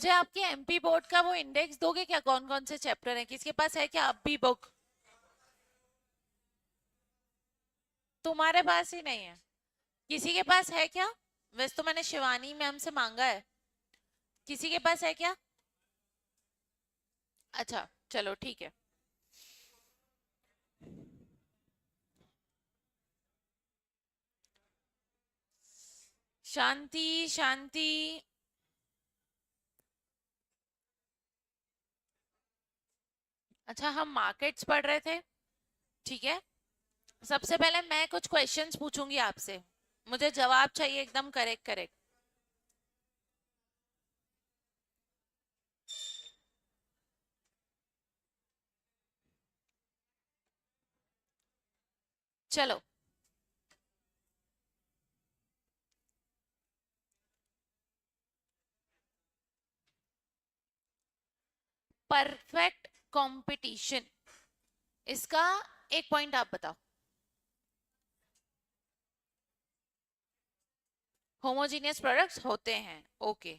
मुझे आपके MP board का वो इंडेक्स दोगे क्या, कौन कौन से चैप्टर हैं? किसके पास है क्या अब भी बुक? तुम्हारे पास ही नहीं है? किसी के पास है क्या? वैसे तो मैंने शिवानी मैम से मांगा है। किसी के पास है क्या? अच्छा चलो ठीक है। शांति शांति। अच्छा हम मार्केट्स पढ़ रहे थे, ठीक है। सबसे पहले मैं कुछ क्वेश्चंस पूछूंगी आपसे, मुझे जवाब चाहिए एकदम करेक्ट करेक्ट। चलो। परफेक्ट कंपटीशन, इसका एक पॉइंट आप बताओ। होमोजीनियस प्रोडक्ट्स होते हैं, ओके।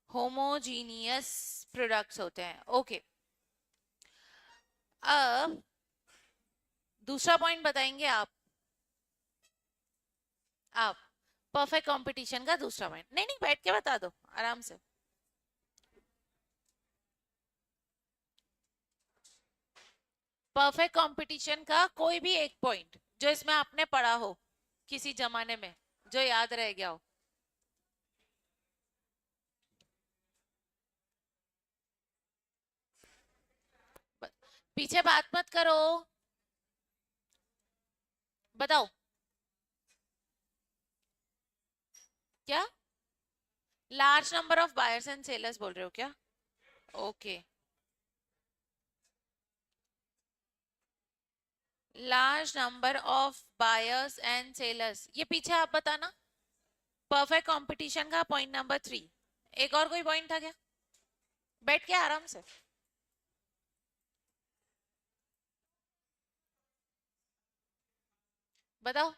होमोजीनियस प्रोडक्ट्स होते हैं, ओके। अब दूसरा पॉइंट बताएंगे आप। आप परफेक्ट कंपटीशन का दूसरा पॉइंट, नहीं नहीं बैठ के बता दो आराम से। परफेक्ट कंपटीशन का कोई भी एक पॉइंट जो इसमें आपने पढ़ा हो किसी जमाने में, जो याद रह गया हो। पीछे बात मत करो, बताओ। क्या large number of buyers and sellers बोल रहे हो क्या? Okay. Large number of buyers and sellers, ये पीछे आप बताना। परफेक्ट कंपटीशन का पॉइंट नंबर 3। एक और कोई पॉइंट था क्या? बैठ के आराम से बताओ।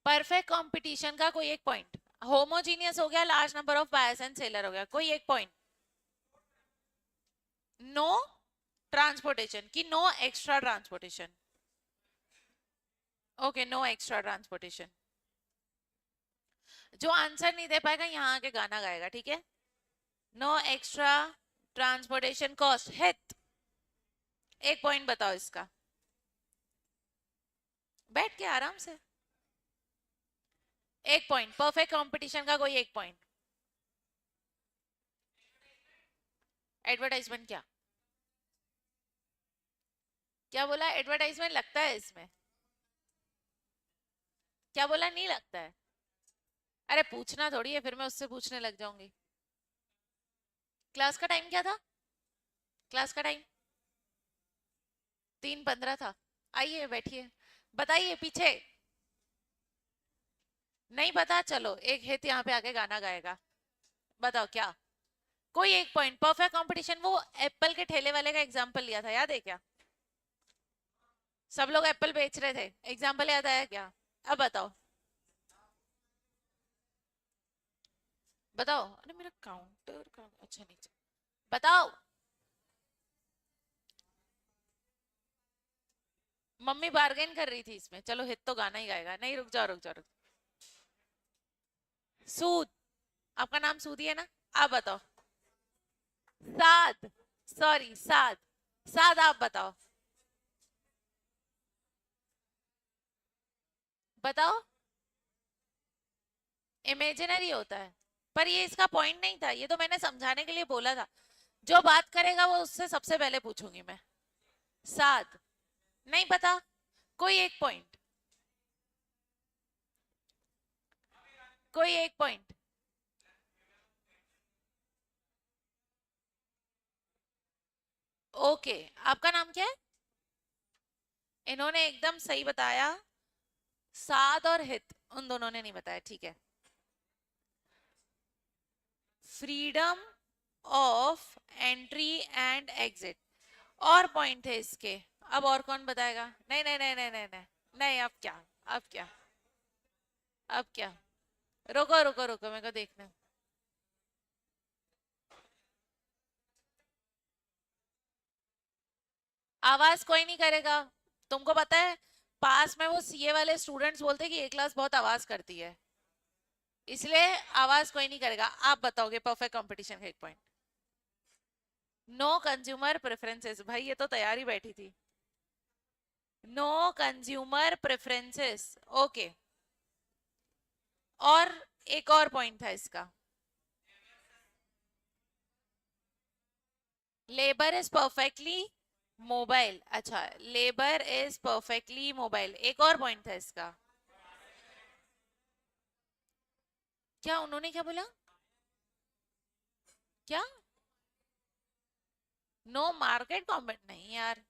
परफेक्ट कंपटीशन का कोई एक पॉइंट। होमोजीनियस हो गया, large number of buyers and seller हो गया, कोई एक पॉइंट। नो ट्रांसपोर्टेशन की no extra transportation. Okay no extra transportation. जो आंसर नहीं दे पाएगा यहाँ आके गाना गाएगा, ठीक है। नो एक्स्ट्रा ट्रांसपोर्टेशन कॉस्ट हित। एक पॉइंट बताओ इसका, बैठ के आराम से। एक पॉइंट परफेक्ट कंपटीशन का, कोई एक पॉइंट। एडवर्टाइजमेंट क्या? क्या बोला? एडवर्टाइजमेंट लगता है इसमें? क्या बोला? नहीं लगता है? अरे पूछना थोड़ी है, फिर मैं उससे पूछने लग जाऊंगी। क्लास का टाइम क्या था? क्लास का टाइम 3:15 था। आइए बैठिए, बताइए पीछे। नहीं पता? चलो एक हित यहाँ पे आके गाना गाएगा। बताओ क्या? कोई एक पॉइंट। परफेक्ट कंपटीशन, वो एप्पल के ठेले वाले का एग्जांपल लिया था, याद है क्या? सब लोग एप्पल बेच रहे थे, एग्जांपल याद आया क्या? अब बताओ। बताओ। अरे मेरा काउंटर का अच्छा नहीं बताओ। मम्मी बार्गेन कर रही थी इसमें, चलो हित तो गाना ही गाएगा। नहीं रुक जाओ रुक जाओ रुक। सूद। आपका नाम सूदी है ना? आप बताओ। साद। सॉरी साद। साद आप बताओ। बताओ। इमेजिनरी होता है, पर ये इसका पॉइंट नहीं था, ये तो मैंने समझाने के लिए बोला था। जो बात करेगा वो उससे सबसे पहले पूछूंगी मैं। साद। नहीं पता? कोई एक पॉइंट। कोई एक पॉइंट। ओके। आपका नाम क्या है? इन्होंने एकदम सही बताया, साद और हित, उन दोनों ने नहीं बताया, ठीक है। Freedom of entry and exit, और पॉइंट है इसके। अब और कौन बताएगा? नहीं नहीं नहीं नहीं नहीं नहीं नहीं, अब क्या? अब क्या? अब क्या? रुको रुको रुको, मेरे को देखना। आवाज कोई नहीं करेगा। तुमको पता है, पास में वो सीए वाले स्टूडेंट्स बोलते हैं कि ये क्लास बहुत आवाज करती है, इसलिए आवाज कोई नहीं करेगा। आप बताओगे परफेक्ट कंपटीशन का एक पॉइंट। नो कंज्यूमर प्रेफरेंसेस, भाई ये तो तैयारी बैठी थी। No consumer preferences, okay. और एक और पॉइंट था इसका, लेबर इज परफेक्टली मोबाइल। अच्छा, लेबर इज परफेक्टली मोबाइल, एक और पॉइंट था इसका। क्या उन्होंने क्या बोला? क्या? नो मार्केट कॉम्पिट, नहीं यार,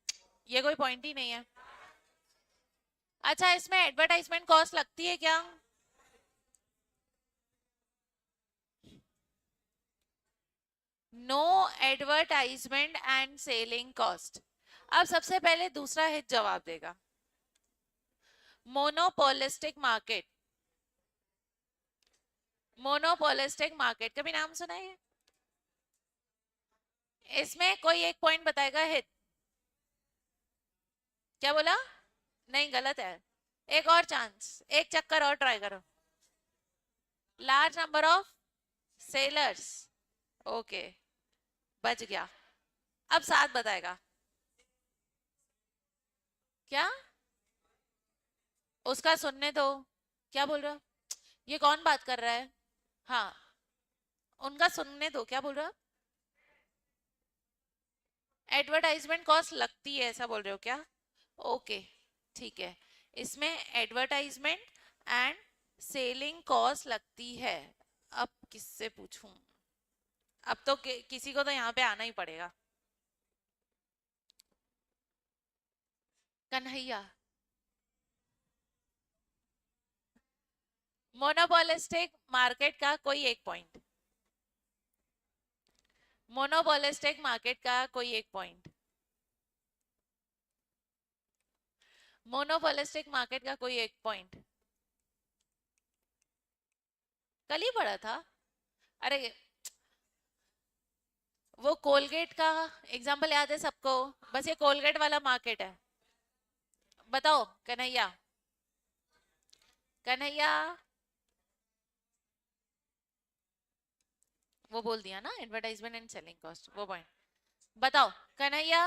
ये कोई पॉइंट ही नहीं है। अच्छा, इसमें एडवर्टाइजमेंट कॉस्ट लगती है क्या? No advertisement and selling cost. अब सबसे पहले दूसरा हित जवाब देगा। मोनोपोलिस्टिक मार्केट, मोनोपोलिस्टिक मार्केट कभी नाम सुना है? इसमें कोई एक पॉइंट बताएगा हित। क्या बोला? नहीं, गलत है। एक और चांस, एक चक्कर और ट्राई करो। Large number of sellers, okay, बच गया। अब सात बताएगा। क्या? उसका सुनने दो। क्या बोल रहा हो? ये कौन बात कर रहा है? हाँ, उनका सुनने दो, क्या बोल रहा? एडवर्टाइजमेंट कॉस्ट लगती है ऐसा बोल रहे हो क्या? ओके, ठीक है। इसमें एडवर्टाइजमेंट एंड सेलिंग कॉस्ट लगती है। अब किससे पूछूं? अब तो किसी को तो यहाँ पे आना ही पड़ेगा। कन्हैया। मोनोपोलिस्टिक मार्केट का कोई एक पॉइंट। मोनोपोलिस्टिक मार्केट का कोई एक पॉइंट। मोनोपोलिस्टिक मार्केट का कोई एक पॉइंट। कल ही पढ़ा था। अरे, वो कोलगेट का एग्जाम्पल याद है सबको? बस ये कोलगेट वाला मार्केट है। बताओ कन्हैया। कन्हैया, वो बोल दिया ना, एडवर्टाइजमेंट एंड सेलिंग कॉस्ट, वो पॉइंट। बताओ कन्हैया।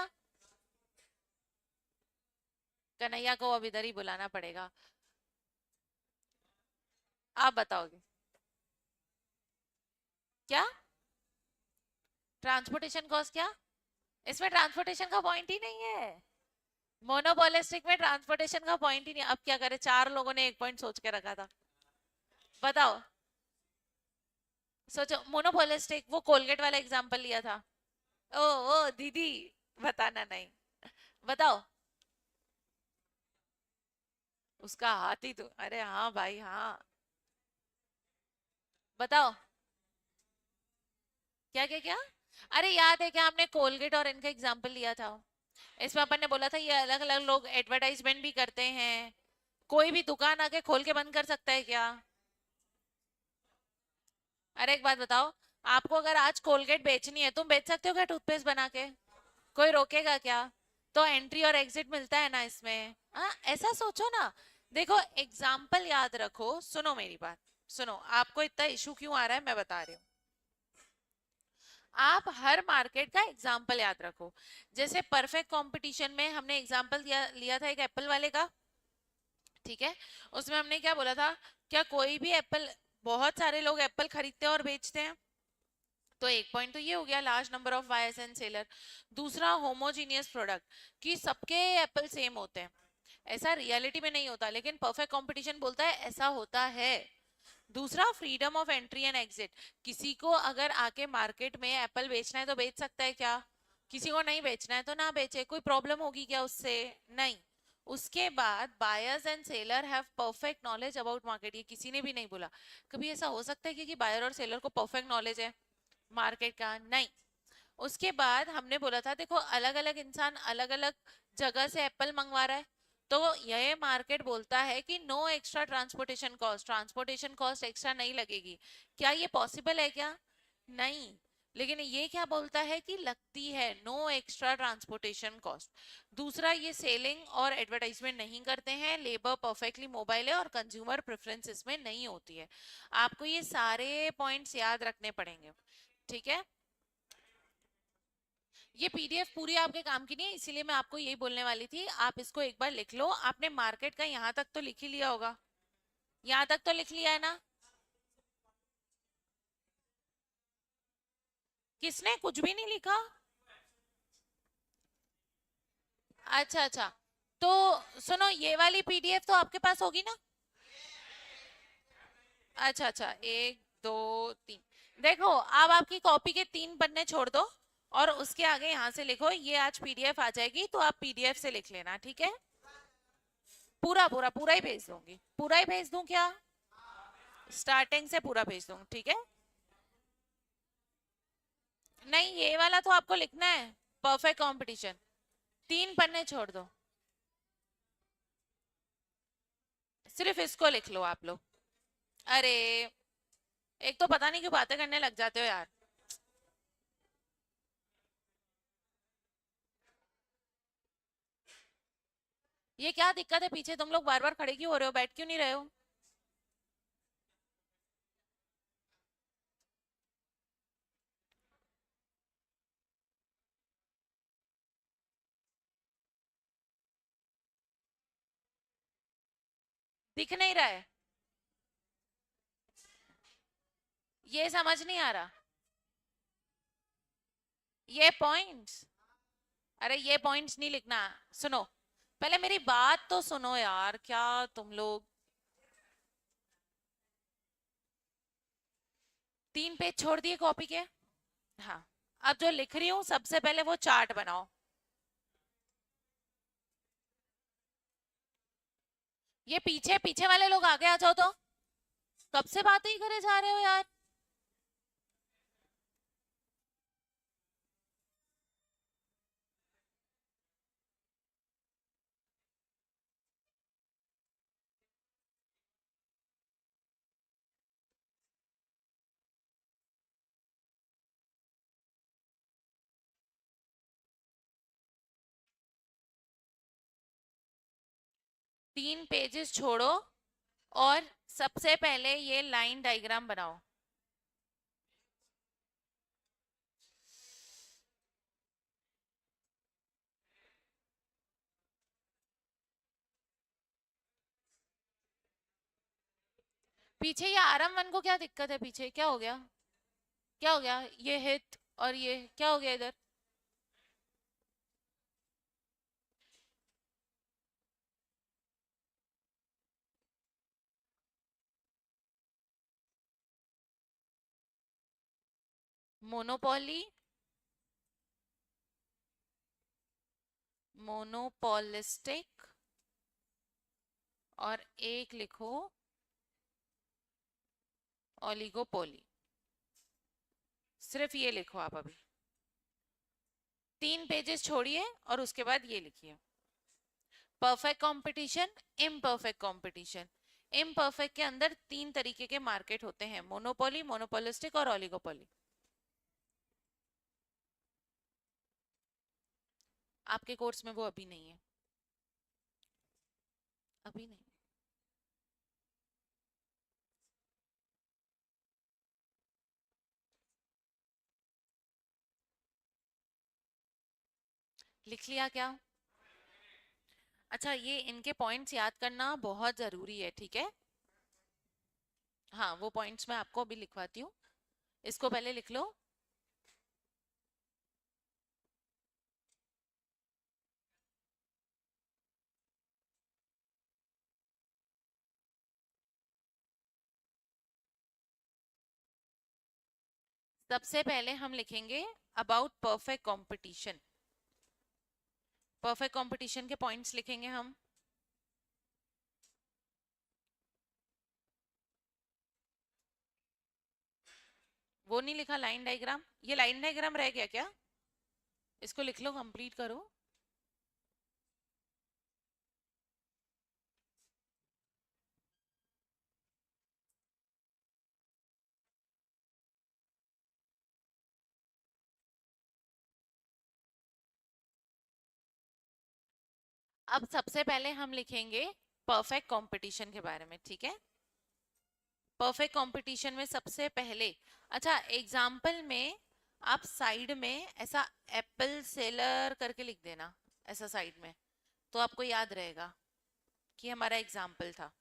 कन्हैया को अब इधर ही बुलाना पड़ेगा। आप बताओगे क्या? ट्रांसपोर्टेशन कॉस्ट क्या? इसमें ट्रांसपोर्टेशन का पॉइंट ही नहीं है। मोनोपोलिस्टिक में ट्रांसपोर्टेशन का पॉइंट ही नहीं। अब क्या करे, चार लोगों ने एक पॉइंट सोच के रखा था। बताओ, सोचो। मोनोपोलिस्टिक, वो कोलगेट वाला एग्जांपल लिया था। ओ ओ दीदी, बताना नहीं। बताओ। उसका हाथ ही तो, अरे हाँ भाई हाँ। बताओ। क्या क्या क्या? अरे याद है क्या, हमने कोलगेट और इनका एग्जांपल लिया था। इसमें अपन ने बोला था ये अलग अलग लोग एडवर्टाइजमेंट भी करते हैं। कोई भी दुकान आके खोल के बंद कर सकता है क्या? अरे एक बात बताओ, आपको अगर आज कोलगेट बेचनी है, तुम बेच सकते हो क्या टूथपेस्ट बना के? कोई रोकेगा क्या? तो एंट्री और एग्जिट मिलता है ना इसमें। हाँ, ऐसा सोचो ना। देखो, एग्जाम्पल याद रखो, सुनो मेरी बात। सुनो, आपको इतना इशू क्यों आ रहा है मैं बता रही हूँ। आप हर मार्केट का एग्जाम्पल याद रखो। जैसे परफेक्ट कंपटीशन में हमने एग्जाम्पल दिया लिया था एक एप्पल वाले का। ठीक है, उसमें हमने क्या बोला था? क्या कोई भी एप्पल, बहुत सारे लोग एप्पल खरीदते हैं और बेचते हैं। तो एक पॉइंट तो ये हो गया, large number of buyers and seller. दूसरा, होमोजीनियस प्रोडक्ट, कि सबके एप्पल सेम होते हैं। ऐसा रियलिटी में नहीं होता, लेकिन परफेक्ट कंपटीशन बोलता है ऐसा होता है। दूसरा, freedom of entry and exit, किसी को अगर आके मार्केट में एप्पल बेचना है तो बेच सकता है क्या? किसी को नहीं बेचना है तो ना बेचे, कोई प्रॉब्लम होगी क्या उससे? नहीं। उसके बाद, buyers and seller have perfect knowledge about market, ये किसी ने भी नहीं बोला। कभी ऐसा हो सकता है कि बायर और सेलर को परफेक्ट नॉलेज है मार्केट का? नहीं। उसके बाद हमने बोला था, देखो अलग अलग इंसान अलग अलग जगह से एप्पल मंगवा रहा है, तो यह मार्केट बोलता है कि no extra transportation cost extra नहीं लगेगी। क्या ये पॉसिबल है क्या? नहीं। लेकिन ये क्या बोलता है कि लगती है, नो एक्स्ट्रा ट्रांसपोर्टेशन कॉस्ट। दूसरा, ये सेलिंग और एडवर्टाइजमेंट नहीं करते हैं, लेबर परफेक्टली मोबाइल है और कंज्यूमर प्रेफरेंस इसमें नहीं होती है। आपको ये सारे पॉइंट्स याद रखने पड़ेंगे, ठीक है? ये पीडीएफ पूरी आपके काम की नहीं है, इसीलिए मैं आपको यही बोलने वाली थी, आप इसको एक बार लिख लो। आपने मार्केट का यहाँ तक तो लिख ही लिया होगा, यहाँ तक तो लिख लिया है ना? किसने कुछ भी नहीं लिखा? अच्छा अच्छा, तो सुनो, ये वाली पीडीएफ तो आपके पास होगी ना? अच्छा अच्छा, एक दो तीन। देखो, अब आपकी कॉपी के 3 पन्ने छोड़ दो और उसके आगे यहाँ से लिखो, ये आज पीडीएफ आ जाएगी तो आप पीडीएफ से लिख लेना, ठीक है? पूरा पूरा पूरा ही भेज दूंगी, पूरा ही भेज दूं क्या? स्टार्टिंग से पूरा भेज दूं, ठीक है? नहीं, ये वाला तो आपको लिखना है, परफेक्ट कंपटीशन। 3 पन्ने छोड़ दो, सिर्फ इसको लिख लो आप लोग। अरे, एक तो पता नहीं क्यों बातें करने लग जाते हो यार। ये क्या दिक्कत है? पीछे तुम लोग बार बार खड़े क्यों हो रहे हो? बैठ क्यों नहीं रहे हो? दिख नहीं रहा है? ये समझ नहीं आ रहा। ये पॉइंट्स, अरे ये पॉइंट्स नहीं लिखना। सुनो, पहले मेरी बात तो सुनो यार, क्या तुम लोग। 3 पेज छोड़ दिए कॉपी के। हाँ, अब जो लिख रही हूँ सबसे पहले वो चार्ट बनाओ। ये पीछे पीछे वाले लोग आगे आ जाओ तो। कब से बातें ही करे जा रहे हो यार? 3 पेजेस छोड़ो और सबसे पहले ये लाइन डायग्राम बनाओ। पीछे ये RM1 को क्या दिक्कत है? पीछे क्या हो गया? क्या हो गया? ये हिट और ये क्या हो गया इधर? मोनोपोली, मोनोपोलिस्टिक, और एक लिखो ओलिगोपोली। सिर्फ ये लिखो आप अभी। 3 पेजेस छोड़िए और उसके बाद ये लिखिए, perfect competition, imperfect competition. Imperfect के अंदर 3 तरीके के मार्केट होते हैं, मोनोपोली, मोनोपोलिस्टिक और ओलिगोपोली। आपके कोर्स में वो अभी नहीं है, अभी नहीं। लिख लिया क्या? अच्छा, ये इनके पॉइंट्स याद करना बहुत जरूरी है, ठीक है? हाँ, वो पॉइंट्स मैं आपको अभी लिखवाती हूँ, इसको पहले लिख लो। सबसे पहले हम लिखेंगे about perfect competition. Perfect competition के पॉइंट्स लिखेंगे हम। वो नहीं लिखा लाइन डायग्राम? ये लाइन डायग्राम रह गया क्या? इसको लिख लो, कंप्लीट करो। अब सबसे पहले हम लिखेंगे परफेक्ट कंपटीशन के बारे में, ठीक है। परफेक्ट कंपटीशन में सबसे पहले, अच्छा एग्जाम्पल में आप साइड में ऐसा एप्पल सेलर करके लिख देना, ऐसा साइड में, तो आपको याद रहेगा कि हमारा एग्जाम्पल था।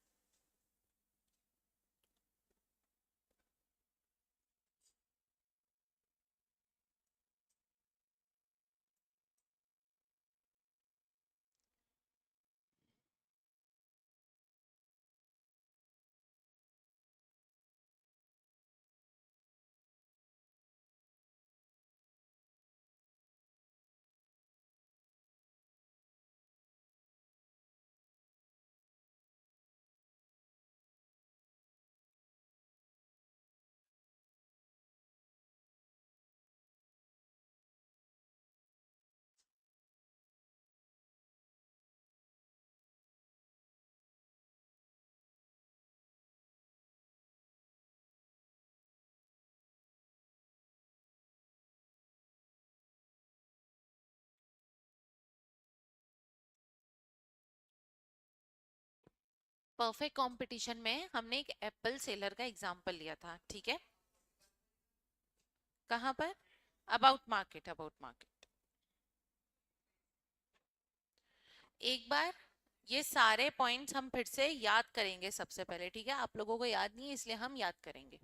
परफेक्ट कंपटीशन में हमने एक एप्पल सेलर का एग्जाम्पल लिया था, ठीक है। कहां पर? About market, about market. एक बार ये सारे पॉइंट्स हम फिर से याद करेंगे सबसे पहले, ठीक है। आप लोगों को याद नहीं है इसलिए हम याद करेंगे।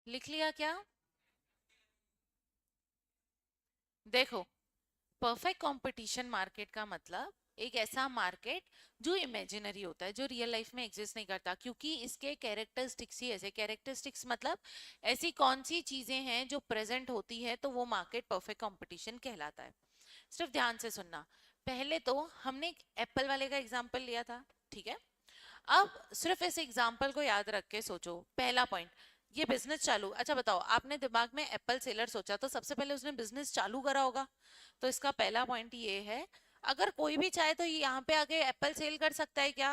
लिख लिया क्या? देखो, परफेक्ट कंपटीशन मार्केट का मतलब एक ऐसा मार्केट जो इमेजिनरी होता है, जो रियल लाइफ में एग्जिस्ट नहीं करता, क्योंकि इसके कैरेक्टरिस्टिक्स ही ऐसे। कैरेक्टरिस्टिक्स मतलब ऐसी कौन सी चीजें हैं जो प्रेजेंट होती है तो वो मार्केट परफेक्ट कंपटीशन कहलाता है। सिर्फ ध्यान से सुनना। पहले तो हमने एक एप्पल वाले का एग्जाम्पल लिया था, ठीक है। अब सिर्फ इस एग्जाम्पल को याद रख के सोचो। पहला पॉइंट, ये बिजनेस चालू, अच्छा बताओ, आपने दिमाग में एप्पल सेलर सोचा तो सबसे पहले उसने बिजनेस चालू करा होगा। तो इसका पहला पॉइंट ये है, अगर कोई भी चाहे तो ये यहाँ पे आके एप्पल सेल कर सकता है क्या?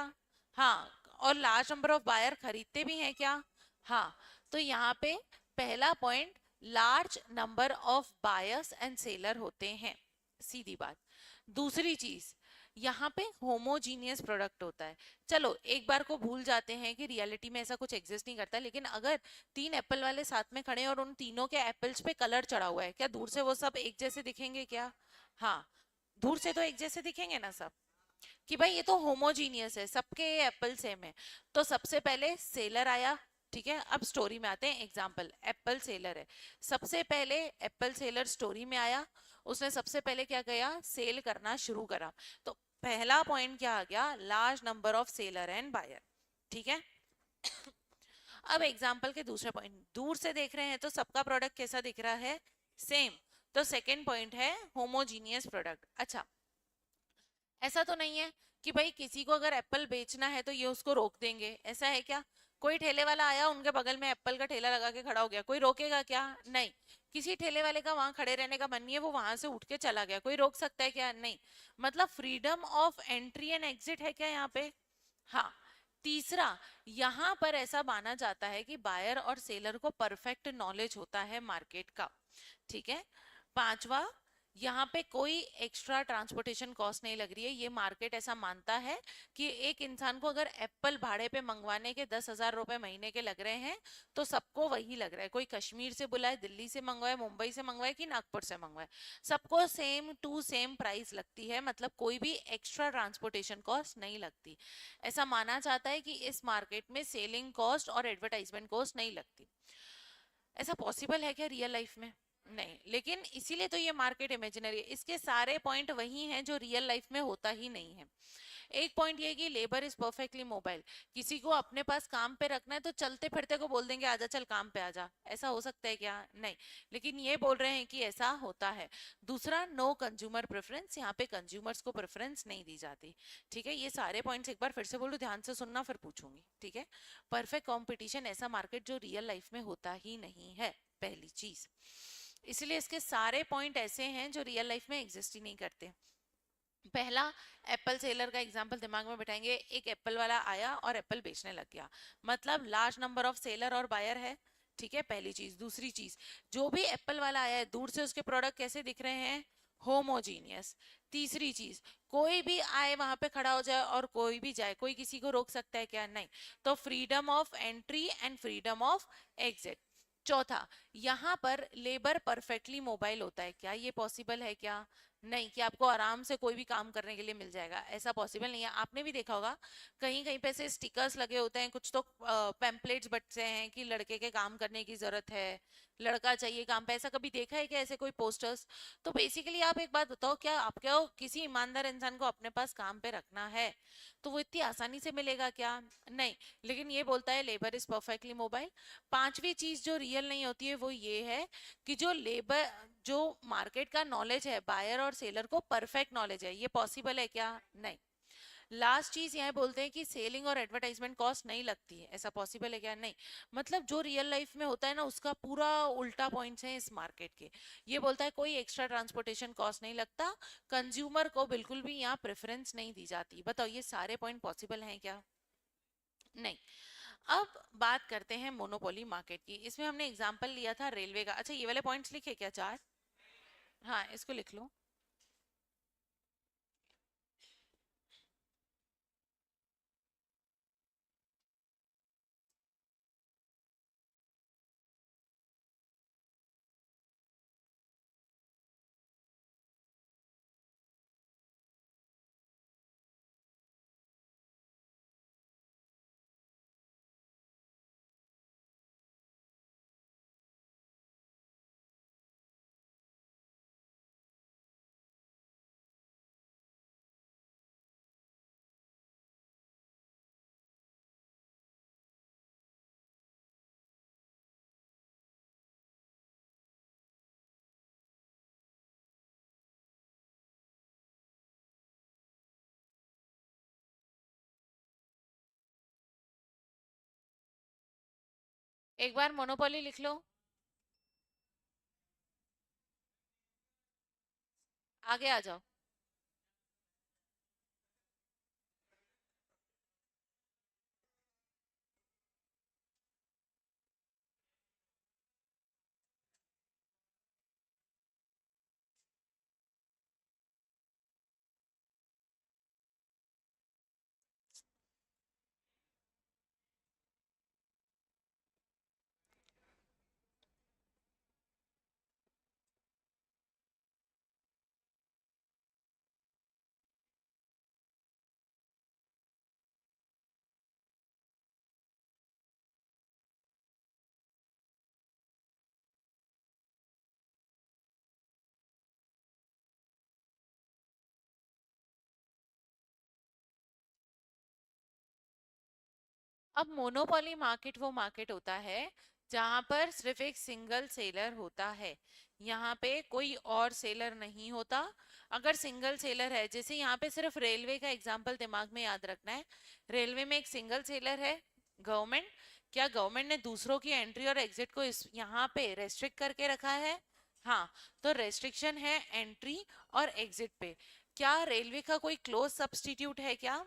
हाँ। और लार्ज नंबर ऑफ बायर खरीदते भी हैं क्या? हाँ। तो यहाँ पे पहला point, large number of buyers and seller होते हैं, सीधी बात। दूसरी चीज, यहाँ पे होमोजीनियस प्रोडक्ट होता है। चलो एक बार को भूल जाते हैं कि रियलिटी में ऐसा कुछ एग्जिस्ट नहीं करता, लेकिन अगर तीन एप्पल वाले साथ में खड़े हैं और उन तीनों के एप्पल्स पे कलर चढ़ा हुआ है, क्या दूर से वो सब एक जैसे दिखेंगे क्या? हाँ, दूर से तो एक जैसे दिखेंगे ना सब, कि भाई ये तो होमोजीनियस है, सबके एप्पल सेम है। तो सबसे पहले सेलर आया, ठीक है। अब स्टोरी में आते हैं। एग्जाम्पल, एप्पल सेलर है। सबसे पहले एप्पल सेलर स्टोरी में आया, उसने सबसे पहले क्या किया? सेल करना शुरू करा। तो पहला पॉइंट क्या आ गया? Large number of seller and buyer, ठीक है। अब एग्जाम्पल के दूसरे पॉइंट, दूर से देख रहे हैं तो सबका प्रोडक्ट कैसा दिख रहा है? सेम। तो सेकेंड पॉइंट है होमोजीनियस प्रोडक्ट। अच्छा, ऐसा तो नहीं है कि भाई किसी को अगर एप्पल बेचना है तो ये उसको रोक देंगे, ऐसा है क्या? कोई ठेले वाला आया, उनके बगल में एप्पल का ठेला लगा के खड़ा हो गया, कोई रोकेगा क्या? नहीं। किसी ठेले वाले का वहां खड़े रहने का मन नहीं है, वो वहां से उठ के चला गया, कोई रोक सकता है क्या? नहीं। मतलब freedom of entry and exit है क्या यहाँ पे? हाँ। तीसरा, यहाँ पर ऐसा माना जाता है कि बायर और सेलर को परफेक्ट नॉलेज होता है मार्केट का, ठीक है। पांचवा, यहाँ पे कोई एक्स्ट्रा ट्रांसपोर्टेशन कॉस्ट नहीं लग रही है। ये मार्केट ऐसा मानता है कि एक इंसान को अगर एप्पल भाड़े पे मंगवाने के 10,000 रुपए महीने के लग रहे हैं तो सबको वही लग रहा है। कोई कश्मीर से बुलाए, दिल्ली से मंगवाए, मुंबई से मंगवाए कि नागपुर से मंगवाए, सबको सेम टू सेम प्राइस लगती है। मतलब कोई भी एक्स्ट्रा ट्रांसपोर्टेशन कॉस्ट नहीं लगती। ऐसा माना जाता है कि इस मार्केट में सेलिंग कॉस्ट और एडवर्टाइजमेंट कॉस्ट नहीं लगती। ऐसा पॉसिबल है क्या रियल लाइफ में? नहीं, लेकिन इसीलिए तो ये मार्केट इमेजिनरी है, इसके सारे पॉइंट वही हैं जो रियल लाइफ में होता ही नहीं है। एक पॉइंट ये कि लेबर इज परफेक्टली मोबाइल, किसी को अपने पास काम पे रखना है तो चलते फिरते को बोल देंगे आजा चल काम पे आजा, ऐसा हो सकता है क्या? नहीं। लेकिन ये बोल रहे हैं कि ऐसा होता है। दूसरा, नो कंज्यूमर प्रेफरेंस, यहाँ पे कंज्यूमर्स को प्रेफरेंस नहीं दी जाती। ठीक है, ये सारे पॉइंट्स एक बार फिर से बोलूं, ध्यान से सुनना फिर पूछूंगी। ठीक है, परफेक्ट कंपटीशन ऐसा मार्केट जो रियल लाइफ में होता ही नहीं है, पहली चीज। इसलिए इसके सारे पॉइंट ऐसे हैं जो रियल लाइफ में एग्जिस्ट ही नहीं करते। पहला, एप्पल सेलर का एग्जांपल दिमाग में बिठाएंगे। एक एप्पल वाला आया और एप्पल बेचने लग गया, मतलब लार्ज नंबर ऑफ सेलर और बायर है। ठीक है, पहली चीज। दूसरी चीज, जो भी एप्पल वाला आया है दूर से उसके प्रोडक्ट कैसे दिख रहे हैं? होमोजीनियस। तीसरी चीज, कोई भी आए वहां पे खड़ा हो जाए और कोई भी जाए, कोई किसी को रोक सकता है क्या? नहीं। तो freedom of entry and freedom of exit. चौथा, यहाँ पर लेबर परफेक्टली मोबाइल होता है क्या? ये पॉसिबल है क्या? नहीं, कि आपको आराम से कोई भी काम करने के लिए मिल जाएगा, ऐसा पॉसिबल नहीं है। आपने भी देखा होगा कहीं कहीं पे से स्टिकर्स लगे होते हैं, कुछ तो पैम्पलेट्स बटते हैं कि लड़के के काम करने की जरूरत है, लड़का चाहिए काम पे। ऐसा कभी देखा है क्या, ऐसे कोई पोस्टर्स? तो बेसिकली आप एक बात बताओ, क्या आपको किसी ईमानदार इंसान को अपने पास काम पे रखना है तो वो इतनी आसानी से मिलेगा क्या? नहीं। लेकिन ये बोलता है लेबर इज परफेक्टली मोबाइल। पांचवी चीज जो रियल नहीं होती है वो ये है कि जो लेबर, जो मार्केट का नॉलेज है बायर और सेलर को परफेक्ट नॉलेज है, ये पॉसिबल है क्या? नहीं। लास्ट चीज यह बोलते हैं कि सेलिंग और एडवर्टाइजमेंट कॉस्ट नहीं लगती है, ऐसा पॉसिबल है क्या? नहीं। मतलब जो रियल लाइफ में होता है ना उसका पूरा उल्टा पॉइंट्स हैं इस मार्केट के। ये बोलता है कोई एक्स्ट्रा ट्रांसपोर्टेशन कॉस्ट नहीं लगता, कंज्यूमर को बिल्कुल भी यहाँ प्रेफरेंस नहीं दी जाती। बताओ ये सारे पॉइंट पॉसिबल हैं क्या? नहीं। अब बात करते हैं मोनोपोली मार्केट की। इसमें हमने एग्जांपल लिया था रेलवे का। अच्छा, ये वाले पॉइंट्स लिखे क्या, चार? हाँ, इसको लिख लो। एक बार मोनोपोली लिख लो। आगे आ जाओ। अब मोनोपोली मार्केट वो मार्केट होता है जहां पर सिर्फ एक सिंगल सेलर होता है, यहाँ पे कोई और सेलर नहीं होता। अगर सिंगल सेलर है, जैसे यहाँ पे सिर्फ रेलवे का एग्जांपल दिमाग में याद रखना है। रेलवे में एक सिंगल सेलर है, गवर्नमेंट। क्या गवर्नमेंट ने दूसरों की एंट्री और एग्जिट को इस यहाँ पे रेस्ट्रिक्ट करके रखा है? हाँ। तो रेस्ट्रिक्शन है एंट्री और एग्जिट पे। क्या रेलवे का कोई क्लोज सब्स्टिट्यूट है क्या?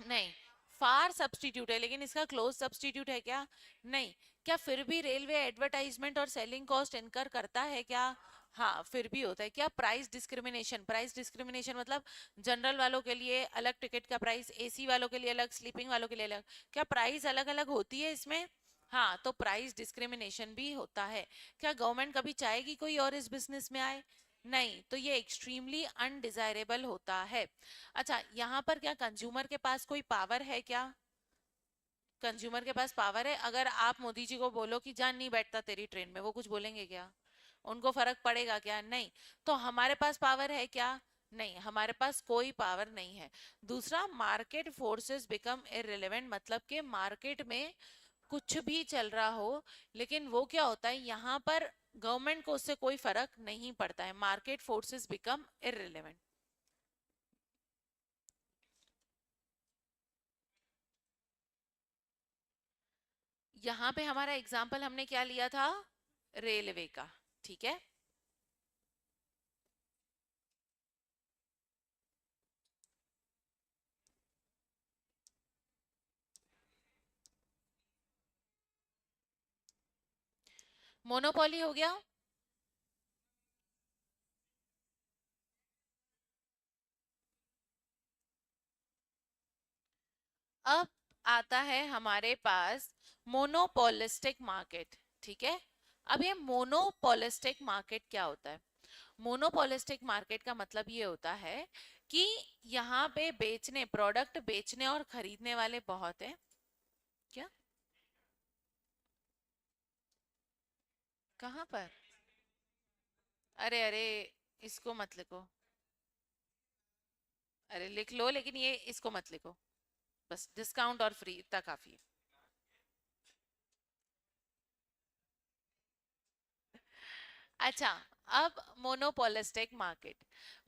नहीं। फार सब्स्टिट्यूट है, लेकिन इसका क्लोज सब्स्टिट्यूट है क्या? नहीं। क्या फिर भी रेलवे एडवर्टाइजमेंट और सेलिंग कॉस्ट इनकर करता है क्या? हाँ, फिर भी होता है। क्या प्राइस डिस्क्रिमिनेशन, प्राइस डिस्क्रिमिनेशन मतलब जनरल वालों के लिए अलग टिकट का प्राइस, एसी वालों के लिए अलग, स्लीपिंग वालों के लिए अलग, क्या प्राइस अलग अलग होती है इसमें? हाँ, तो प्राइस डिस्क्रिमिनेशन भी होता है। क्या गवर्नमेंट कभी चाहेगी कोई और इस बिजनेस में आए? नहीं, तो ये एक्सट्रीमली अनडिजायरेबल होता है। अच्छा, यहाँ पर क्या कंज्यूमर के पास कोई पावर है क्या? कंज्यूमर के पास पावर है? अगर आप मोदी जी को बोलो कि जान नहीं बैठता तेरी ट्रेन में, वो कुछ बोलेंगे क्या? उनको फर्क पड़ेगा क्या? नहीं। तो हमारे पास पावर है क्या? नहीं, हमारे पास कोई पावर नहीं है। दूसरा, मार्केट फोर्सेस बिकम इररिलेवेंट, मतलब कि मार्केट में कुछ भी चल रहा हो, लेकिन वो क्या होता है यहाँ पर, गवर्नमेंट को उससे कोई फर्क नहीं पड़ता है। Market forces become irrelevant. यहाँ पे हमारा एग्जाम्पल हमने क्या लिया था? रेलवे का। ठीक है। मोनोपोली हो गया। अब आता है हमारे पास मोनोपोलिस्टिक मार्केट। ठीक है। अब ये मोनोपोलिस्टिक मार्केट क्या होता है? मोनोपोलिस्टिक मार्केट का मतलब ये होता है कि यहाँ पे बेचने, प्रोडक्ट बेचने और खरीदने वाले बहुत हैं। क्या? कहाँ पर? अरे अरे, इसको मत लिखो। अरे लिख लो, लेकिन ये इसको मत लिखो। बस डिस्काउंट और फ्री इतना काफी है। अच्छा। अब मोनोपोलिस्टिक मार्केट,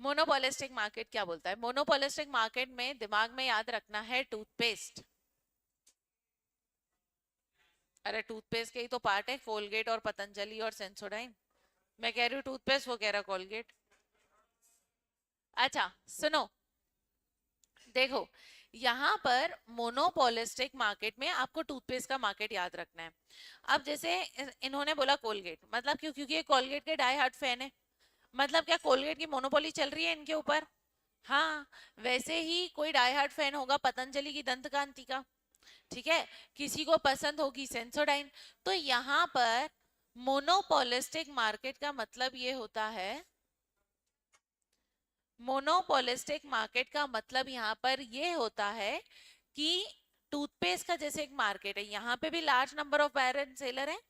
मोनोपोलिस्टिक मार्केट क्या बोलता है? मोनोपोलिस्टिक मार्केट में दिमाग में याद रखना है टूथपेस्ट। अरे टूथपेस्ट के ही तो पार्ट है, कोलगेट और पतंजलि और सेंसोडाइन। मैं कह रही हूँ टूथपेस्ट, वो कह रहा कोलगेट। अच्छा सुनो, देखो, यहाँ पर मोनोपोलिस्टिक मार्केट में आपको टूथपेस्ट का मार्केट याद रखना है। अब जैसे इन्होंने बोला कोलगेट, मतलब क्यों? क्योंकि ये कोलगेट के डाई हार्ट फैन है। मतलब क्या कोलगेट की मोनोपोली चल रही है इनके ऊपर? हाँ। वैसे ही कोई डाई हार्ट फैन होगा पतंजलि की दंत कांति का। ठीक है। किसी को पसंद होगी सेंसोडाइन। तो यहाँ पर मोनोपोलिस्टिक मार्केट का मतलब ये होता है, मोनोपोलिस्टिक मार्केट का मतलब यहाँ पर ये होता है कि टूथपेस्ट का जैसे एक मार्केट है, यहाँ पे भी large number of buyer and seller हैं।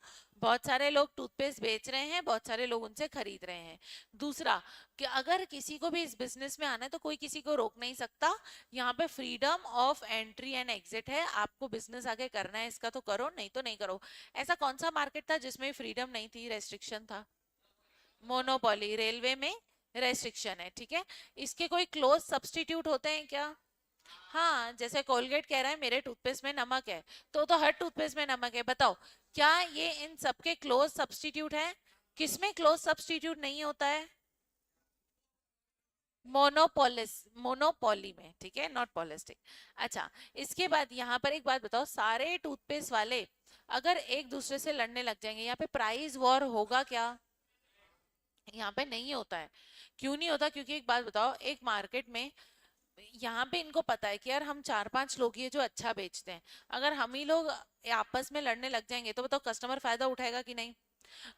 बहुत सारे लोग टूथपेस्ट बेच रहे हैं, बहुत सारे लोग उनसे खरीद रहे हैं। दूसरा, कि अगर किसी को भी इस बिजनेस में आना है तो कोई किसी को रोक नहीं सकता। यहाँ पे freedom of entry and exit है। आपको बिजनेस आगे करना है इसका तो करो, नहीं तो नहीं करो। ऐसा कौन सा मार्केट था जिसमें फ्रीडम नहीं थी, रेस्ट्रिक्शन था? मोनोपोली। रेलवे में रेस्ट्रिक्शन है। ठीक है। इसके कोई क्लोज सब्स्टिट्यूट होते हैं क्या? हाँ, जैसे कोलगेट कह रहा है मेरे टूथपेस्ट में नमक है, तो हर टूथपेस्ट में नमक है। बताओ, क्या ये इन सबके क्लोज सब्स्टिट्यूट है? किसमें क्लोज सब्स्टिट्यूट नहीं होता है? मोनोपोलिस, मोनोपोली में। ठीक है, नॉट पॉलिस्टिक। अच्छा, इसके बाद यहाँ पर एक बात बताओ, सारे टूथपेस्ट वाले अगर एक दूसरे से लड़ने लग जाएंगे, यहाँ पे प्राइस वॉर होगा क्या? यहाँ पे नहीं होता है। क्यों नहीं होता? क्योंकि एक बात बताओ, एक मार्केट में यहाँ पे इनको पता है कि यार हम चार पांच लोग ही है जो अच्छा बेचते हैं। अगर हम ही लोग आपस में लड़ने लग जाएंगे तो बताओ कस्टमर फायदा उठाएगा कि नहीं?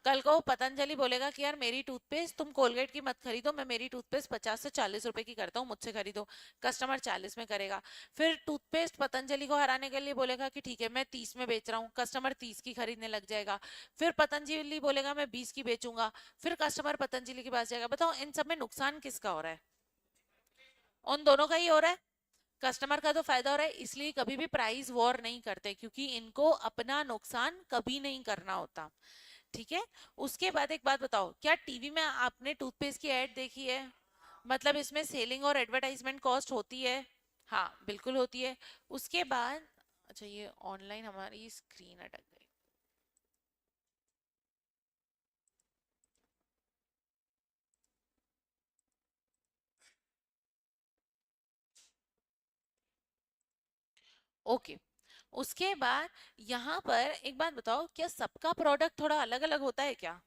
कल को पतंजलि बोलेगा कि यार मेरी टूथपेस्ट तुम कोलगेट की मत खरीदो, मैं मेरी टूथपेस्ट 50 से 40 रुपए की करता हूँ, मुझसे खरीदो। कस्टमर 40 में करेगा। फिर टूथपेस्ट पतंजलि को हराने के लिए बोलेगा कि ठीक है मैं 30 में बेच रहा हूँ, कस्टमर 30 की खरीदने लग जाएगा। फिर पतंजलि बोलेगा मैं 20 की बेचूंगा, फिर कस्टमर पतंजलि के पास जाएगा। बताओ इन सब में नुकसान किसका हो रहा है? उन दोनों का ही हो रहा है। कस्टमर का तो फायदा हो रहा है, इसलिए कभी भी प्राइस वॉर नहीं करते, क्योंकि इनको अपना नुकसान कभी नहीं करना होता। ठीक है। उसके बाद एक बात बताओ, क्या टीवी में आपने टूथपेस्ट की एड देखी है? मतलब इसमें सेलिंग और एडवर्टाइजमेंट कॉस्ट होती है। हाँ बिल्कुल होती है। उसके बाद, अच्छा ये ऑनलाइन हमारी स्क्रीन अटक गई। ओके। उसके बाद यहाँ पर एक बात बताओ, क्या सबका प्रोडक्ट थोड़ा अलग अलग होता है क्या?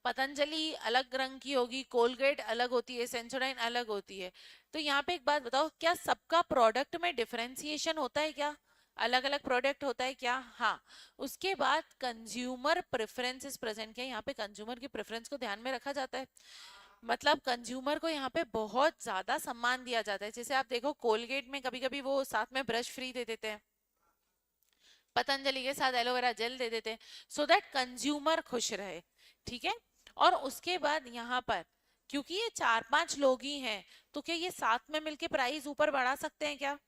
पतंजलि अलग रंग की होगी, कोलगेट अलग होती है, सेंसोडाइन अलग होती है। तो यहाँ पे एक बात बताओ, क्या सबका प्रोडक्ट में डिफरेंशिएशन होता है क्या? अलग अलग प्रोडक्ट होता है क्या? हाँ। उसके बाद कंज्यूमर प्रेफरेंसेस प्रेजेंट किया, यहाँ पे कंज्यूमर की प्रेफरेंस को ध्यान में रखा जाता है। मतलब कंज्यूमर को यहाँ पे बहुत ज्यादा सम्मान दिया जाता है। जैसे आप देखो कोलगेट में कभी कभी वो साथ में ब्रश फ्री दे देते हैं, पतंजलि के साथ एलोवेरा जेल दे देते हैं, सो दैट कंज्यूमर खुश रहे। ठीक है। और उसके बाद यहाँ पर क्योंकि ये 4-5 लोग ही हैं, तो क्या ये साथ में मिलके प्राइस ऊपर बढ़ा सकते हैं क्या?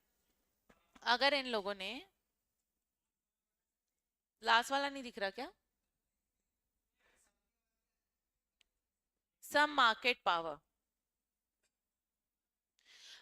अगर इन लोगों ने, लास्ट वाला नहीं दिख रहा क्या? Some market power.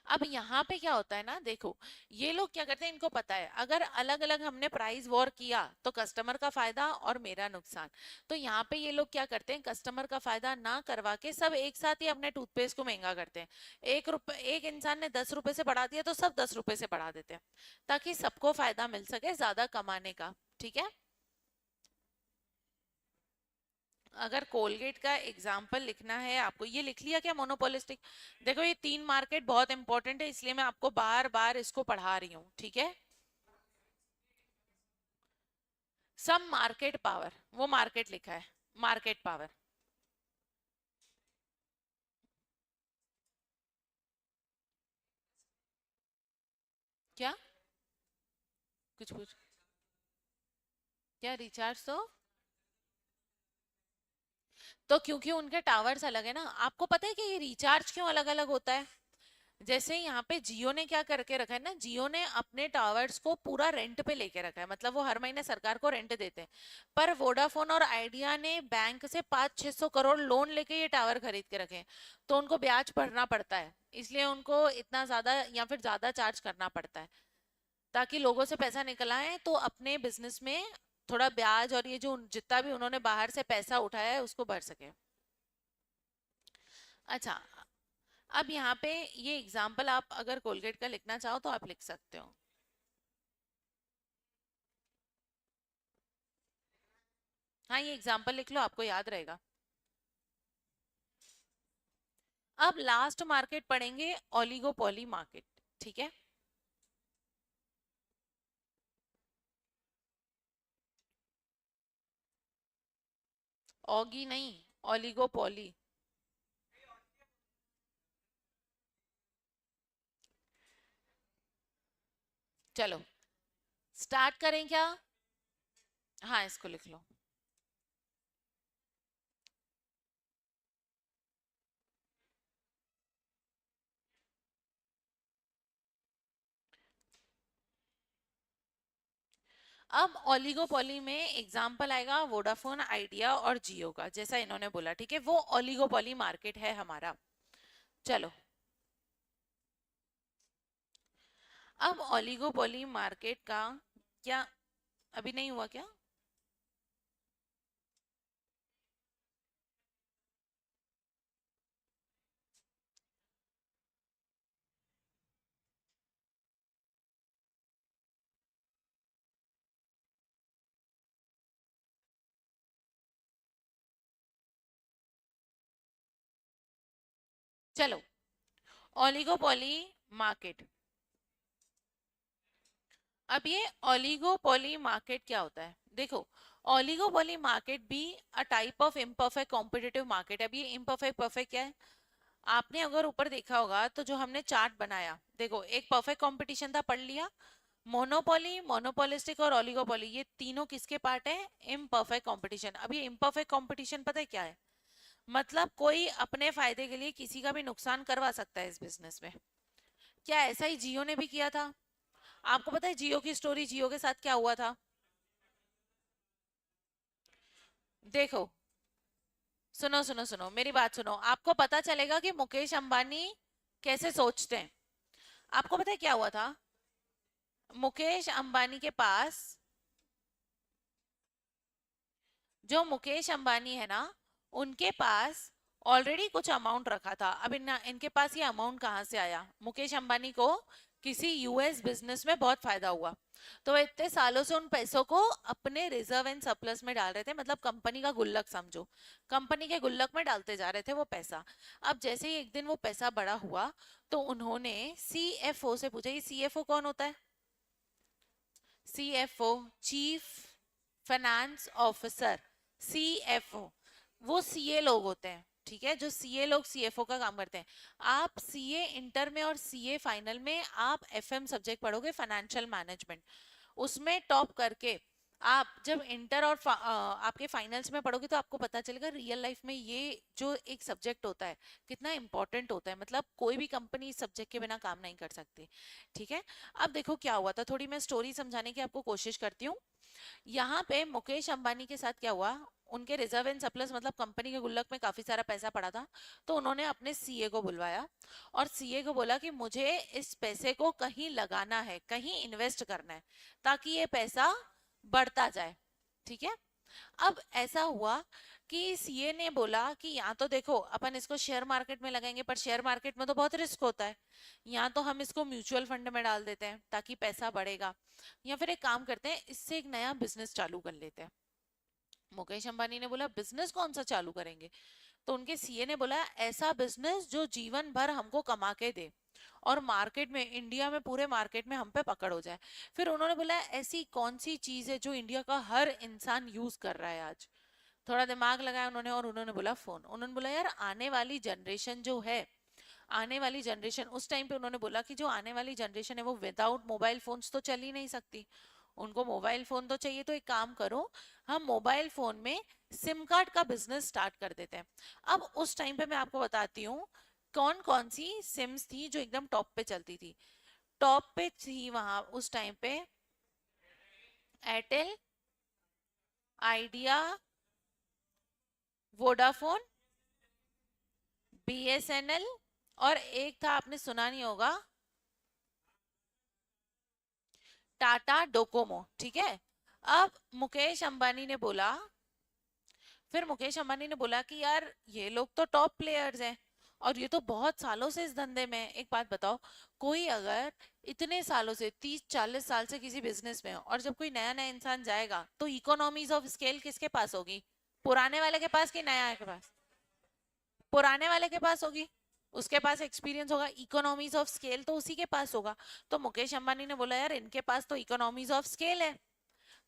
अब यहाँ पे क्या होता है ना, देखो ये लोग क्या करते हैं, इनको पता है अगर अलग अलग हमने प्राइस वॉर किया तो कस्टमर का फायदा और मेरा नुकसान। तो यहाँ पे ये लोग क्या करते हैं, कस्टमर का फायदा ना करवा के सब एक साथ ही अपने टूथपेस्ट को महंगा करते हैं। एक इंसान ने 10 रुपए से बढ़ा दिया तो सब 10 रुपए से बढ़ा देते हैं, ताकि सबको फायदा मिल सके ज्यादा कमाने का। ठीक है। अगर कोलगेट का एग्जाम्पल लिखना है आपको, ये लिख लिया क्या, मोनोपोलिस्टिक। देखो ये 3 मार्केट बहुत इंपॉर्टेंट है, इसलिए मैं आपको बार बार इसको पढ़ा रही हूँ। ठीक है। सम मार्केट पावर, वो मार्केट लिखा है, मार्केट पावर। क्या कुछ पूछ, क्या रिचार्ज तो क्योंकि उनके टावर्स अलग है ना। आपको पता है कि ये रिचार्ज क्यों अलग अलग होता है? जैसे यहाँ पे जियो ने क्या करके रखा है ना, जियो ने अपने टावर्स को पूरा रेंट पे लेके रखा है, मतलब वो हर महीने सरकार को रेंट देते हैं। पर वोडाफोन और आइडिया ने बैंक से 500-600 करोड़ लोन लेके ये टावर खरीद के रखे हैं, तो उनको ब्याज भरना पड़ता है, इसलिए उनको इतना ज्यादा या फिर ज्यादा चार्ज करना पड़ता है, ताकि लोगों से पैसा निकल आए तो अपने बिजनेस में थोड़ा ब्याज और ये जो जितना भी उन्होंने बाहर से पैसा उठाया है उसको भर सके। अच्छा, अब यहाँ पे ये एग्जाम्पल आप अगर कोलगेट का लिखना चाहो तो आप लिख सकते हो। हाँ, ये एग्जाम्पल लिख लो, आपको याद रहेगा। अब लास्ट मार्केट पढ़ेंगे, ओलिगोपोली मार्केट। ठीक है। ऑगी नहीं, ओलिगोपोली। चलो स्टार्ट करें क्या? हाँ, इसको लिख लो। अब ओलिगोपोली में एग्जाम्पल आएगा वोडाफोन, आइडिया और जियो का, जैसा इन्होंने बोला। ठीक है, वो ओलिगोपोली मार्केट है हमारा। चलो, अब ओलिगोपोली मार्केट का क्या, अभी नहीं हुआ क्या? चलो, ओलिगोपोली मार्केट। अब ये ओलिगोपोली मार्केट क्या होता है, देखो ओलिगोपोली मार्केट भी a type of imperfect competitive market है। अब ये इम्परफेक्ट परफेक्ट क्या है, आपने अगर ऊपर देखा होगा तो जो हमने चार्ट बनाया, देखो एक परफेक्ट कंपटीशन था, पढ़ लिया। मोनोपोली, मोनोपोलिस्टिक और ओलिगोपोली, ये तीनों किसके पार्ट है, इम्परफेक्ट कंपटीशन। अब ये इम्परफेक्ट कंपटीशन पता है क्या है, मतलब कोई अपने फायदे के लिए किसी का भी नुकसान करवा सकता है इस बिजनेस में। क्या ऐसा ही जियो ने भी किया था? आपको पता है जियो की स्टोरी, जियो के साथ क्या हुआ था? देखो, सुनो सुनो सुनो, मेरी बात सुनो, आपको पता चलेगा कि मुकेश अंबानी कैसे सोचते हैं। आपको पता है क्या हुआ था? मुकेश अंबानी के पास, जो मुकेश अंबानी है ना, उनके पास ऑलरेडी कुछ अमाउंट रखा था। अब इनके पास ये अमाउंट कहाँ से आया? मुकेश अंबानी को किसी यूएस बिजनेस में बहुत फायदा हुआ, तो वो इतने सालों से उन पैसों को अपने रिजर्व एंड सरप्लस में डाल रहे थे, मतलब कंपनी का गुल्लक समझो, कंपनी के गुल्लक में डालते जा रहे थे वो पैसा। अब जैसे ही एक दिन वो पैसा बड़ा हुआ, तो उन्होंने सीएफओ से पूछा, ये सीएफओ कौन होता है? CFO, chief finance officer, CFO, वो सीए लोग होते हैं। ठीक है, जो सीए लोग सीएफओ का काम करते हैं। आप सीए इंटर में और सीए फाइनल में आप एफएम सब्जेक्ट पढ़ोगे, फाइनेंशियल मैनेजमेंट, उसमें टॉप करके आप जब इंटर और आपके फाइनल्स में पढ़ोगे तो आपको पता चलेगा रियल लाइफ में ये जो एक सब्जेक्ट होता है कितना इंपॉर्टेंट होता है, मतलब कोई भी कंपनी इस सब्जेक्ट के बिना काम नहीं कर सकती। ठीक है, अब देखो क्या हुआ था, थोड़ी मैं स्टोरी समझाने की आपको कोशिश करती हूँ। यहाँ पे मुकेश अंबानी के साथ क्या हुआ, उनके रिजर्व एंड सरप्लस मतलब कंपनी के गुल्लक में काफी सारा पैसा पड़ा था। तो उन्होंने अपने सीए को बुलवाया और सीए को बोला कि मुझे इस पैसे को कहीं लगाना है, कहीं इन्वेस्ट करना है ताकि ये पैसा बढ़ता जाए। ठीक है, अब ऐसा हुआ कि सीए ने बोला कि यहाँ तो देखो अपन इसको शेयर मार्केट में लगाएंगे पर शेयर मार्केट में तो बहुत रिस्क होता है, यहाँ तो हम इसको म्यूचुअल फंड में डाल देते हैं ताकि पैसा बढ़ेगा, या फिर एक काम करते हैं इससे एक नया बिजनेस चालू कर लेते हैं। मुकेश अंबानी ने बोला बिजनेस कौन सा चालू करेंगे, तो उनके सीए ने बोला ऐसा बिजनेस जो जीवन भर हमको कमा के दे और मार्केट में, इंडिया में पूरे मार्केट में हम पे पकड़ हो जाए। फिर उन्होंने बोला ऐसी कौन सी चीज है जो इंडिया का हर इंसान यूज कर रहा है आज। थोड़ा दिमाग लगाया उन्होंने और उन्होंने बोला फोन। उन्होंने बोला यार आने वाली जनरेशन जो है, आने वाली जनरेशन, उस टाइम पे उन्होंने बोला कि जो आने वाली जनरेशन है वो विदाउट मोबाइल फोन्स तो चल ही नहीं सकती, उनको मोबाइल फोन तो चाहिए। तो एक काम करो, हम मोबाइल फोन में सिम कार्ड का बिजनेस स्टार्ट कर देते हैं। अब उस टाइम पे मैं आपको बताती हूँ कौन कौन सी सिम्स थी जो एकदम टॉप पे चलती थी। टॉप पे थी वहां उस टाइम पे एयरटेल, आइडिया, वोडाफोन, बीएसएनएल, और एक था आपने सुना नहीं होगा, टाटा डोकोमो। ठीक है, अब मुकेश अंबानी ने बोला, फिर मुकेश अंबानी ने बोला कि यार ये लोग तो टॉप प्लेयर्स हैं और ये तो बहुत सालों से इस धंधे में है। एक बात बताओ, कोई अगर इतने सालों से 30-40 साल से किसी बिजनेस में है और जब कोई नया नया इंसान जाएगा तो इकोनॉमीज ऑफ स्केल किसके पास होगी, पुराने वाले के पास कि नया के पास? पुराने वाले के पास होगी, उसके पास एक्सपीरियंस होगा, इकोनॉमीज ऑफ स्केल तो उसी के पास होगा। तो मुकेश अंबानी ने बोला यार इनके पास तो इकोनॉमीज ऑफ स्केल है,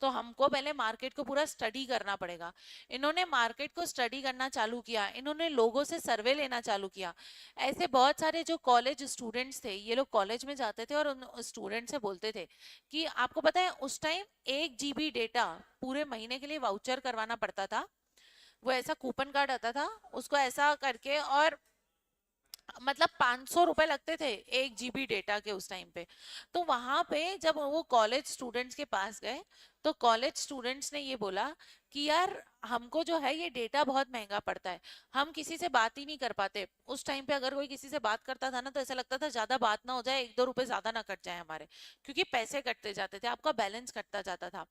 तो हमको पहले मार्केट को पूरा स्टडी करना पड़ेगा। इन्होंने मार्केट को स्टडी करना चालू किया, इन्होंने लोगों से सर्वे लेना चालू किया। ऐसे बहुत सारे जो कॉलेज स्टूडेंट्स थे, ये लोग कॉलेज में जाते थे और उन स्टूडेंट से बोलते थे कि आपको पता है उस टाइम 1 GB डेटा पूरे महीने के लिए वाउचर करवाना पड़ता था। वो ऐसा कूपन कार्ड आता था, उसको ऐसा करके, और मतलब 500 रुपए लगते थे 1 GB डेटा के उस टाइम पे। तो वहां पे जब वो कॉलेज स्टूडेंट्स के पास गए तो कॉलेज स्टूडेंट्स ने ये बोला कि यार हमको जो है ये डेटा बहुत महंगा पड़ता है, हम किसी से बात ही नहीं कर पाते। उस टाइम पे अगर कोई किसी से बात करता था ना तो ऐसा लगता था ज्यादा बात ना हो जाए, 1-2 रुपए ज्यादा ना कट जाए हमारे, क्योंकि पैसे कटते जाते थे, आपका बैलेंस कटता जाता था।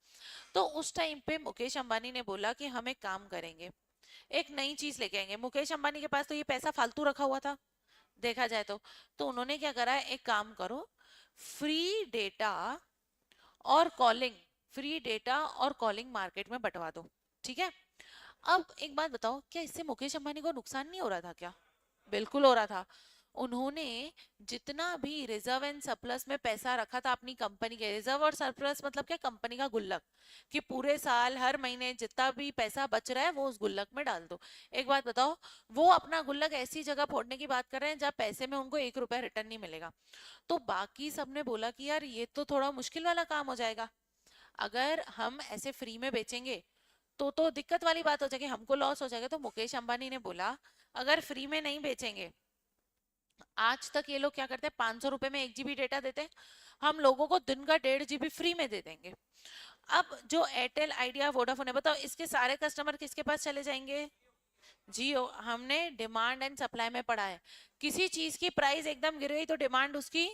तो उस टाइम पे मुकेश अंबानी ने बोला कि हम एक काम करेंगे, एक नई चीज लेके आएंगे। मुकेश अंबानी के पास तो ये पैसा फालतू रखा हुआ था देखा जाए तो उन्होंने क्या करा, एक काम करो, फ्री डेटा और कॉलिंग, फ्री डेटा और कॉलिंग मार्केट में बंटवा दो। ठीक है, अब एक बात बताओ, क्या इससे मुकेश अंबानी को नुकसान नहीं हो रहा था क्या? बिल्कुल हो रहा था। उन्होंने जितना भी रिजर्व एंड सरप्लस में पैसा रखा था अपनी कंपनी के, रिजर्व और सरप्लस मतलब क्या, कंपनी का गुल्लक, कि पूरे साल हर महीने जितना भी पैसा बच रहा है वो उस गुल्लक में डाल दो। एक बात बताओ, वो अपना गुल्लक ऐसी जगह फोड़ने की बात कर रहे हैं जहाँ पैसे में उनको 1 रुपया रिटर्न नहीं मिलेगा। तो बाकी सबने बोला कि यार ये तो थोड़ा मुश्किल वाला काम हो जाएगा, अगर हम ऐसे फ्री में बेचेंगे तो दिक्कत वाली बात हो जाएगी, हमको लॉस हो जाएगा। तो मुकेश अंबानी ने बोला अगर फ्री में नहीं बेचेंगे, आज तक ये लोग क्या करते हैं, 500 रुपए में 1 GB डेटा देते हैं, हम लोगों को दिन का 1.5 GB फ्री में दे देंगे। अब जो एयरटेल, आइडिया, वोडाफोन है, बताओ इसके सारे कस्टमर किसके पास चले जाएंगे? जियो। हमने डिमांड एंड सप्लाई में पढ़ा है, किसी चीज की प्राइस एकदम गिर गई तो डिमांड उसकी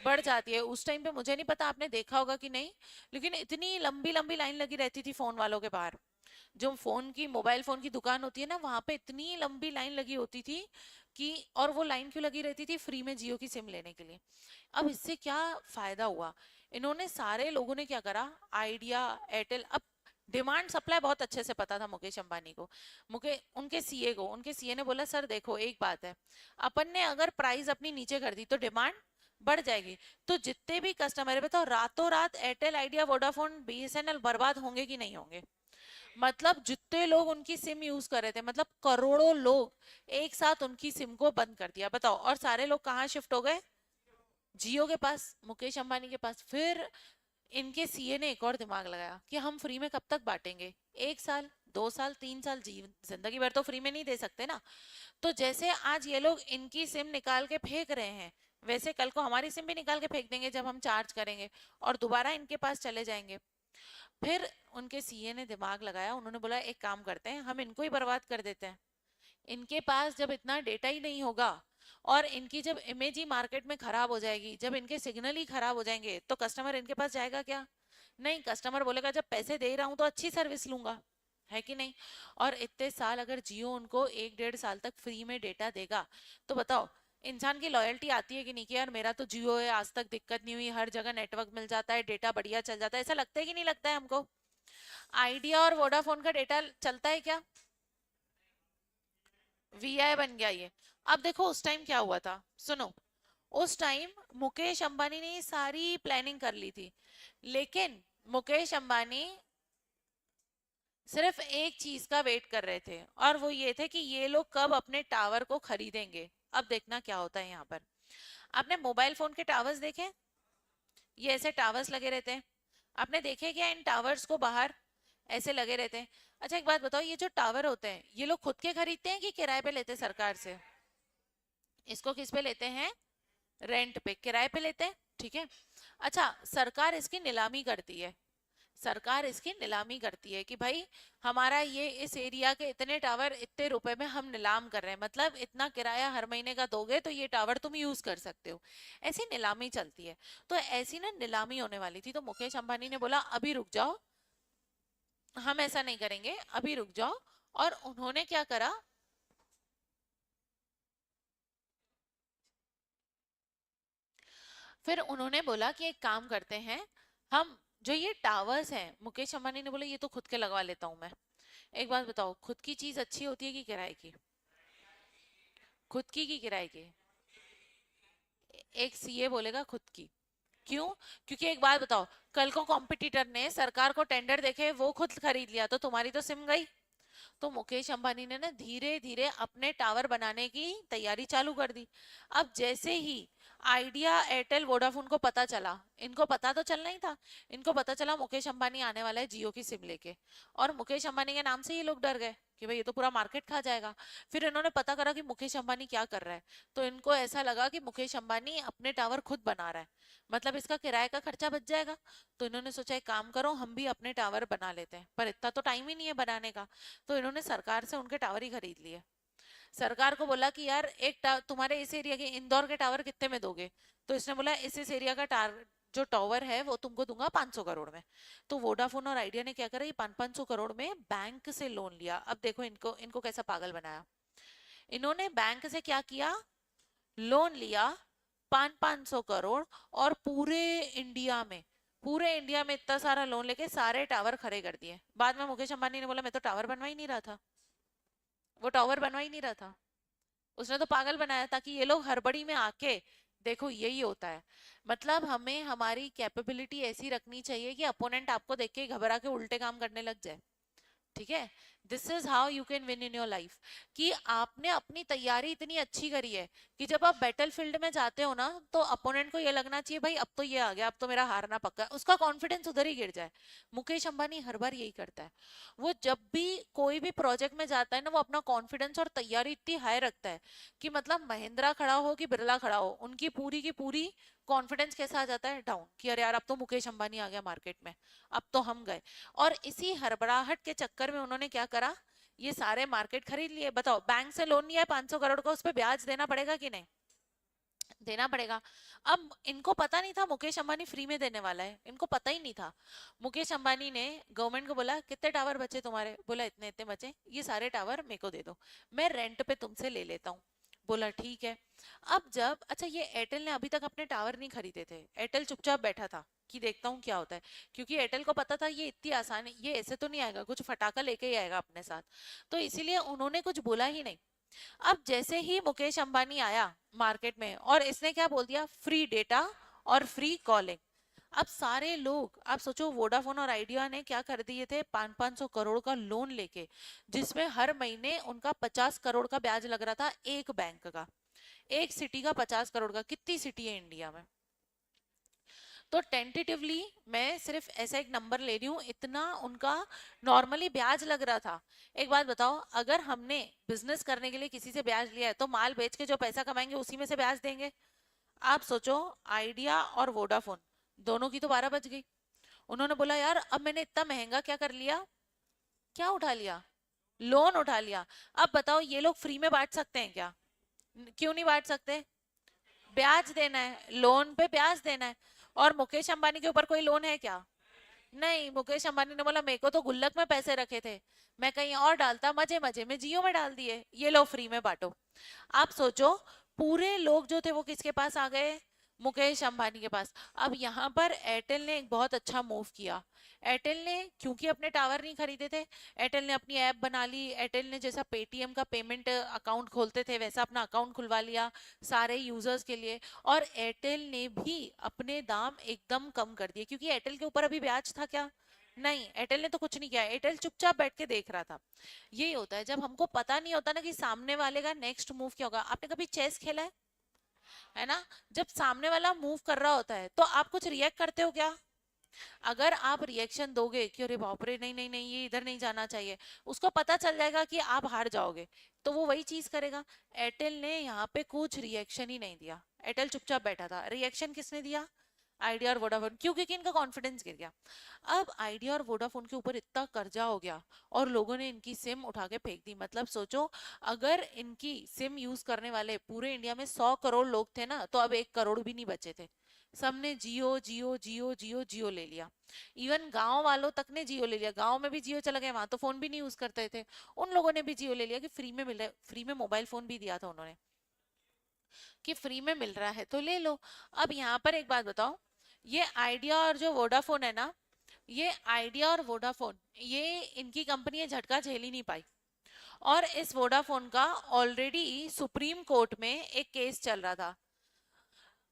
बढ़ जाती है। उस टाइम पे मुझे नहीं पता आपने देखा होगा कि नहीं, लेकिन इतनी लंबी लंबी लाइन लगी रहती थी फोन वालों के बाहर। जो फोन की, मोबाइल फोन की दुकान होती है ना, वहां पे इतनी लंबी लाइन लगी होती थी कि, और वो लाइन क्यों लगी रहती थी, फ्री में जियो की सिम लेने के लिए। अब इससे क्या फायदा हुआ, इन्होंने सारे लोगों ने क्या करा, आइडिया, एयरटेल, अब डिमांड सप्लाई बहुत अच्छे से पता था मुकेश अंबानी को, उनके सीए ने बोला सर देखो एक बात है, अपन ने अगर प्राइस अपनी नीचे कर दी तो डिमांड बढ़ जाएगी, तो जितने भी कस्टमर है बताओ रातों रात एयरटेल, आइडिया, वोडाफोन, बीएसएनएल बर्बाद होंगे कि नहीं होंगे? मतलब जितने लोग उनकी सिम यूज कर रहे थे, मतलब करोड़ों लोग एक साथ उनकी सिम को बंद कर दिया, बताओ। और सारे लोग कहाँ शिफ्ट हो गए? जियो के पास, मुकेश अंबानी के पास। फिर इनके सीए ने एक और दिमाग लगाया कि हम फ्री में कब तक बांटेंगे, 1 साल, 2 साल, 3 साल, जिंदगी भर तो फ्री में नहीं दे सकते ना। तो जैसे आज ये लोग इनकी सिम निकाल के फेंक रहे हैं, वैसे कल को हमारी सिम भी निकाल के फेंक देंगे जब हम चार्ज करेंगे, और दोबारा इनके पास चले जाएंगे। फिर उनके सीए ने दिमाग लगाया, उन्होंने बोला एक काम करते हैं, हम इनको ही बर्बाद कर देते हैं। इनके पास जब इतना डेटा ही नहीं होगा, और इनकी जब इमेज ही मार्केट में खराब हो जाएगी, जब इनके सिग्नल ही खराब हो जाएंगे, तो कस्टमर इनके पास जाएगा क्या? नहीं, कस्टमर बोलेगा जब पैसे दे रहा हूं तो अच्छी सर्विस लूंगा, है कि नहीं? और इतने साल अगर जियो उनको 1 डेढ़ साल तक फ्री में डेटा देगा, तो बताओ इंसान की लॉयल्टी आती है कि नहीं, कि यार मेरा तो जियो है, आज तक दिक्कत नहीं हुई, हर जगह नेटवर्क मिल जाता है, डेटा बढ़िया चल जाता है, ऐसा लगता है कि नहीं लगता है हमको? आइडिया और वोडाफोन का डेटा चलता है क्या? वीआई बन गया ये। अब देखो उस टाइम क्या हुआ था, सुनो। उस टाइम मुकेश अंबानी ने ये सारी प्लानिंग कर ली थी, लेकिन मुकेश अंबानी सिर्फ एक चीज का वेट कर रहे थे, और वो ये थे कि ये लोग कब अपने टावर को खरीदेंगे। अब देखना क्या होता है यहाँ पर। आपने मोबाइल फोन के टावर्स देखे? ये ऐसे टावर्स लगे रहते हैं, आपने देखे क्या इन टावर्स को बाहर ऐसे लगे रहते हैं? अच्छा एक बात बताओ, ये जो टावर होते हैं ये लोग खुद के खरीदते हैं कि किराए पे लेते हैं सरकार से? इसको किस पे लेते हैं? रेंट पे, किराए पे लेते हैं, ठीक है। अच्छा, सरकार इसकी नीलामी करती है। सरकार इसकी नीलामी करती है कि भाई हमारा ये इस एरिया के इतने टावर इतने रुपए में हम नीलाम कर रहे हैं, मतलब इतना किराया हर महीने का दोगे तो ये टावर तुम यूज कर सकते हो। ऐसी नीलामी चलती है। तो ऐसी ना नीलामी होने वाली थी, तो मुकेश अंबानी ने बोला अभी रुक जाओ, हम ऐसा नहीं करेंगे, अभी रुक जाओ। और उन्होंने क्या करा, फिर उन्होंने बोला कि एक काम करते हैं, हम जो ये टावर्स हैं, मुकेश अंबानी ने बोला ये तो खुद के लगवा लेता हूं मैं। एक बात बताओ, खुद की चीज अच्छी होती है कि किराए की? खुद की किराए की? एक सीए बोलेगा खुद की। क्यों? क्योंकि एक बात बताओ, कल को कॉम्पिटिटर ने सरकार को टेंडर देके वो खुद खरीद लिया तो तुम्हारी तो सिम गई। तो मुकेश अंबानी ने ना धीरे धीरे अपने टावर बनाने की तैयारी चालू कर दी। अब जैसे ही आइडिया, एयरटेल, वोडाफोन को पता चला, इनको पता तो चलना ही था, इनको पता चला मुकेश अंबानी आने वाला है जियो की सिम लेके, और मुकेश अंबानी के नाम से ये लोग डर गए कि भाई ये तो पूरा मार्केट खा जाएगा। फिर इन्होंने पता करा कि मुकेश अंबानी क्या कर रहा है, तो इनको ऐसा लगा कि मुकेश अंबानी अपने टावर खुद बना रहा है, मतलब इसका किराए का खर्चा बच जाएगा। तो इन्होंने सोचा एक काम करो, हम भी अपने टावर बना लेते हैं, पर इतना तो टाइम ही नहीं है बनाने का। तो इन्होंने सरकार से उनके टावर ही खरीद लिए। सरकार को बोला कि यार तुम्हारे इस एरिया के इंदौर के टावर कितने में दोगे? तो इसने बोला इस एरिया का टावर जो टावर है वो तुमको दूंगा 500 करोड़ में। तो वोडाफोन और आइडिया ने क्या करा, ये 500 करोड़ में बैंक से लोन लिया। अब देखो इनको इनको कैसा पागल बनाया। इन्होंने बैंक से क्या किया, लोन लिया 500 करोड़, और पूरे इंडिया में इतना सारा लोन लेके सारे टावर खड़े कर दिए। बाद में मुकेश अंबानी ने बोला मैं तो टावर बनवा ही नहीं रहा था, वो टावर बनवा ही नहीं रहा था, उसने तो पागल बनाया ताकि ये लोग हड़बड़ी में आके। देखो यही होता है, मतलब हमें हमारी कैपेबिलिटी ऐसी रखनी चाहिए कि अपोनेंट आपको देख के घबरा के उल्टे काम करने लग जाए। ठीक है, this is how you can win in your life, कि आपने अपनी तैयारी इतनी अच्छी करी है कि जब आप बैटल फील्ड में जाते हो ना, तो अपोनेंट को ये लगना चाहिए भाई अब तो ये आ गया, अब तो मेरा हारना पक्का है, उसका कॉन्फिडेंस उधर ही गिर जाए। मुकेश अंबानी हर बार यही करता है। वो जब भी कोई भी प्रोजेक्ट में जाता है ना, वो अपना कॉन्फिडेंस और तैयारी इतनी हाई रखता है कि मतलब महिंद्रा खड़ा हो कि बिरला खड़ा हो, उनकी पूरी की पूरी कॉन्फिडेंस कैसा आ जाता है, डाउन, कि अरे यार अब तो मुकेश अंबानी आ गया मार्केट में, अब तो हम गए। और इसी हड़बड़ाहट के चक्कर में उन्होंने क्या करा, ये सारे मार्केट खरीद लिए। बताओ, बैंक से लोन लिया है 500 करोड़ का, उस पर ब्याज देना पड़ेगा कि नहीं? देना पड़ेगा। अब इनको पता नहीं था मुकेश अंबानी फ्री में देने वाला है, इनको पता ही नहीं था। मुकेश अंबानी ने गवर्नमेंट को बोला कितने टावर बचे तुम्हारे? बोला इतने इतने बचे, ये सारे टावर मेरे को दे दो, मैं रेंट पे तुमसे ले लेता हूँ। बोला ठीक है। अब जब, अच्छा ये एयरटेल ने अभी तक अपने टावर नहीं खरीदे थे, एयरटेल चुपचाप बैठा था कि देखता हूँ क्या होता है, क्योंकि एयरटेल को पता था ये इतनी आसान, ये ऐसे तो नहीं आएगा, कुछ फटाका लेके ही आएगा अपने साथ। तो इसीलिए उन्होंने कुछ बोला ही नहीं। अब जैसे ही मुकेश अंबानी आया मार्केट में और इसने क्या बोल दिया, फ्री डेटा और फ्री कॉलिंग। अब सारे लोग, आप सोचो वोडाफोन और आइडिया ने क्या कर दिए थे, 500 करोड़ का लोन लेके, जिसमें हर महीने उनका 50 करोड़ का ब्याज लग रहा था, एक बैंक का, एक सिटी का 50 करोड़ का। कितनी सिटी है इंडिया में? तो टेंटेटिवली मैं सिर्फ ऐसा एक नंबर ले रही हूँ, इतना उनका नॉर्मली ब्याज लग रहा था। एक बात बताओ, अगर हमने बिजनेस करने के लिए किसी से ब्याज लिया है तो माल बेच के जो पैसा कमाएंगे उसी में से ब्याज देंगे। आप सोचो, आइडिया और वोडाफोन दोनों की तो 12 बज गई। उन्होंने बोला यार अब मैंने इतना महंगा क्या कर लिया, क्या उठा लिया, लोन उठा लिया। अब बताओ ये लोग फ्री में बांट सकते हैं क्या? क्यों नहीं बांट सकते? ब्याज देना है, लोन पे ब्याज देना है। और मुकेश अंबानी के ऊपर कोई लोन है क्या? नहीं। मुकेश अंबानी ने बोला मेरे को तो गुल्लक में पैसे रखे थे, मैं कहीं और डालता, मजे मजे में जियो में डाल दिए, ये लो फ्री में बांटो। आप सोचो, पूरे लोग जो थे वो किसके पास आ गए? मुकेश अंबानी के पास। अब यहाँ पर एयरटेल ने एक बहुत अच्छा मूव किया। एयरटेल ने, क्योंकि अपने टावर नहीं खरीदे थे, एयरटेल ने अपनी ऐप बना ली। एयरटेल ने जैसा पेटीएम का पेमेंट अकाउंट खोलते थे वैसा अपना अकाउंट खुलवा लिया सारे यूजर्स के लिए। और एयरटेल ने भी अपने दाम एकदम कम कर दिए, क्योंकि एयरटेल के ऊपर अभी ब्याज था क्या? नहीं, एयरटेल ने तो कुछ नहीं किया, एयरटेल चुपचाप बैठ के देख रहा था। यही होता है जब हमको पता नहीं होता ना कि सामने वाले का नेक्स्ट मूव क्या होगा। आपने कभी चेस खेला है ना? जब सामने वाला मूव कर रहा होता है तो आप कुछ रिएक्ट करते हो क्या? अगर आप रिएक्शन दोगे कि अरे बाप रे, नहीं नहीं नहीं ये इधर नहीं जाना चाहिए, उसको पता चल जाएगा कि आप हार जाओगे, तो वो वही चीज करेगा। एयरटेल ने यहाँ पे कुछ रिएक्शन ही नहीं दिया, एयरटेल चुपचाप बैठा था। रिएक्शन किसने दिया? आइडिया और वोडाफोन, क्योंकि इनका कॉन्फिडेंस गिर गया। अब आइडिया और वोडाफोन के ऊपर इतना कर्जा हो गया और लोगों ने इनकी सिम उठा के फेंक दी। मतलब सोचो, अगर इनकी सिम यूज करने वाले पूरे इंडिया में 100 करोड़ लोग थे ना, तो अब 1 करोड़ भी नहीं बचे थे। सबने जियो जियो जियो जियो जियो ले लिया। इवन गांव वालों तक ने जियो ले लिया, गांव में भी जियो चला गया, वहां तो फोन भी नहीं यूज करते थे। उन लोगों ने भी जियो ले लिया कि फ्री में मिल रहा है। फ्री में मोबाइल फोन भी दिया था उन्होंने कि फ्री में मिल रहा है तो ले लो। अब यहाँ पर एक बात बताओ, ये आइडिया और जो वोडाफोन है ना, ये आइडिया और वोडाफोन, ये इनकी कंपनी ये झटका झेल ही नहीं पाई। और इस वोडाफोन का ऑलरेडी सुप्रीम कोर्ट में एक केस चल रहा था।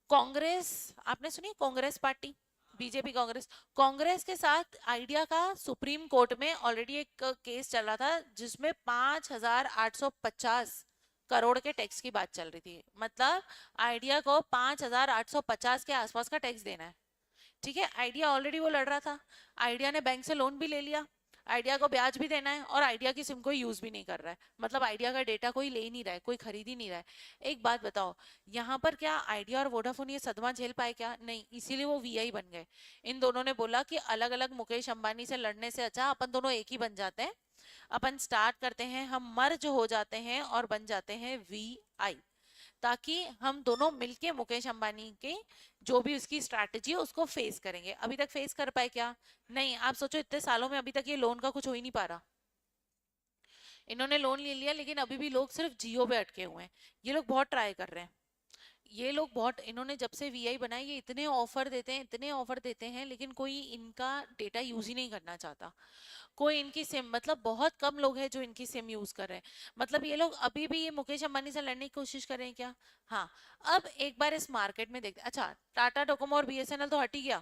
कांग्रेस, आपने सुनी कांग्रेस पार्टी, बीजेपी कांग्रेस, कांग्रेस के साथ आइडिया का सुप्रीम कोर्ट में ऑलरेडी एक केस चल रहा था जिसमें 5,850 करोड़ के टैक्स की बात चल रही थी। मतलब आइडिया को 5,850 के आसपास का टैक्स देना है। ठीक है, आइडिया ऑलरेडी वो लड़ रहा था। आइडिया ने बैंक से लोन भी ले लिया, आइडिया को ब्याज भी देना है, और आइडिया की सिम कोई यूज भी नहीं कर रहा है। मतलब आइडिया का डेटा कोई ले ही नहीं रहा है, कोई खरीद ही नहीं रहा है। एक बात बताओ, यहाँ पर क्या आइडिया और वोडाफोन ये सदमा झेल पाए क्या? नहीं, इसीलिए वो वीआई बन गए। इन दोनों ने बोला कि अलग अलग मुकेश अंबानी से लड़ने से अच्छा अपन दोनों एक ही बन जाते हैं, अपन स्टार्ट करते हैं, हम मर्ज हो जाते हैं और बन जाते हैं वीआई, ताकि हम दोनों मिलके मुकेश अंबानी के जो भी उसकी स्ट्रैटेजी है उसको फेस करेंगे। अभी तक फेस कर पाए क्या? नहीं। आप सोचो, इतने सालों में अभी तक ये लोन का कुछ हो ही नहीं पा रहा। इन्होंने लोन ले लिया लेकिन अभी भी लोग सिर्फ जियो पे अटके हुए हैं। ये लोग बहुत ट्राई कर रहे हैं, ये लोग बहुत, इन्होंने जब से वीआई बनाई ये इतने ऑफर देते हैं, इतने ऑफर देते हैं, लेकिन कोई इनका डेटा यूज ही नहीं करना चाहता। कोई इनकी सिम, मतलब बहुत कम लोग हैं जो इनकी सिम यूज कर रहे हैं। मतलब ये लोग अभी भी ये मुकेश अंबानी से लड़ने की कोशिश कर रहे हैं क्या? हाँ। अब एक बार इस मार्केट में देखते, अच्छा टाटा डोकोमो और बीएसएनएल तो हट ही गया,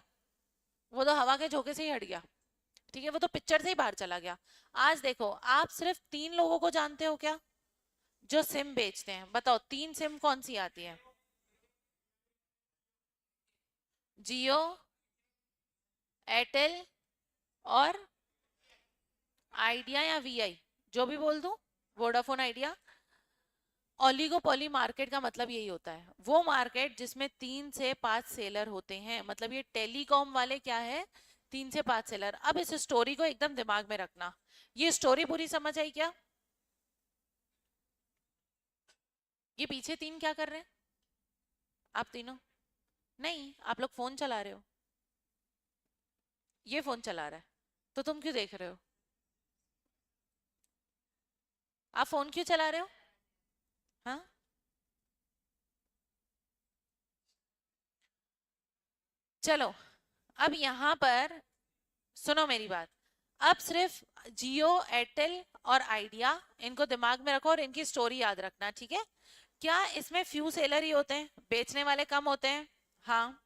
वो तो हवा के झोंके से ही हट गया। ठीक है, वो तो पिक्चर से ही बाहर चला गया। आज देखो, आप सिर्फ 3 लोगों को जानते हो क्या जो सिम बेचते हैं? बताओ 3 सिम कौन सी आती है? जियो, एयरटेल और आइडिया या वीआई, जो भी बोल दूं, वोडाफोन, आइडिया। ओलिगोपोली मार्केट का मतलब यही होता है, वो मार्केट जिसमें 3 से 5 सेलर होते हैं। मतलब ये टेलीकॉम वाले क्या है, 3 से 5 सेलर। अब इस स्टोरी को एकदम दिमाग में रखना। ये स्टोरी पूरी समझ आई क्या? ये पीछे 3 क्या कर रहे हैं? आप तीनों? नहीं, आप लोग फोन चला रहे हो, ये फोन चला रहा है, तो तुम क्यों देख रहे हो? आप फोन क्यों चला रहे हो? हाँ, चलो। अब यहाँ पर सुनो मेरी बात। अब सिर्फ जियो, एयरटेल और आइडिया, इनको दिमाग में रखो और इनकी स्टोरी याद रखना, ठीक है? क्या इसमें फ्यू सेलर ही होते हैं, बेचने वाले कम होते हैं? हाँ।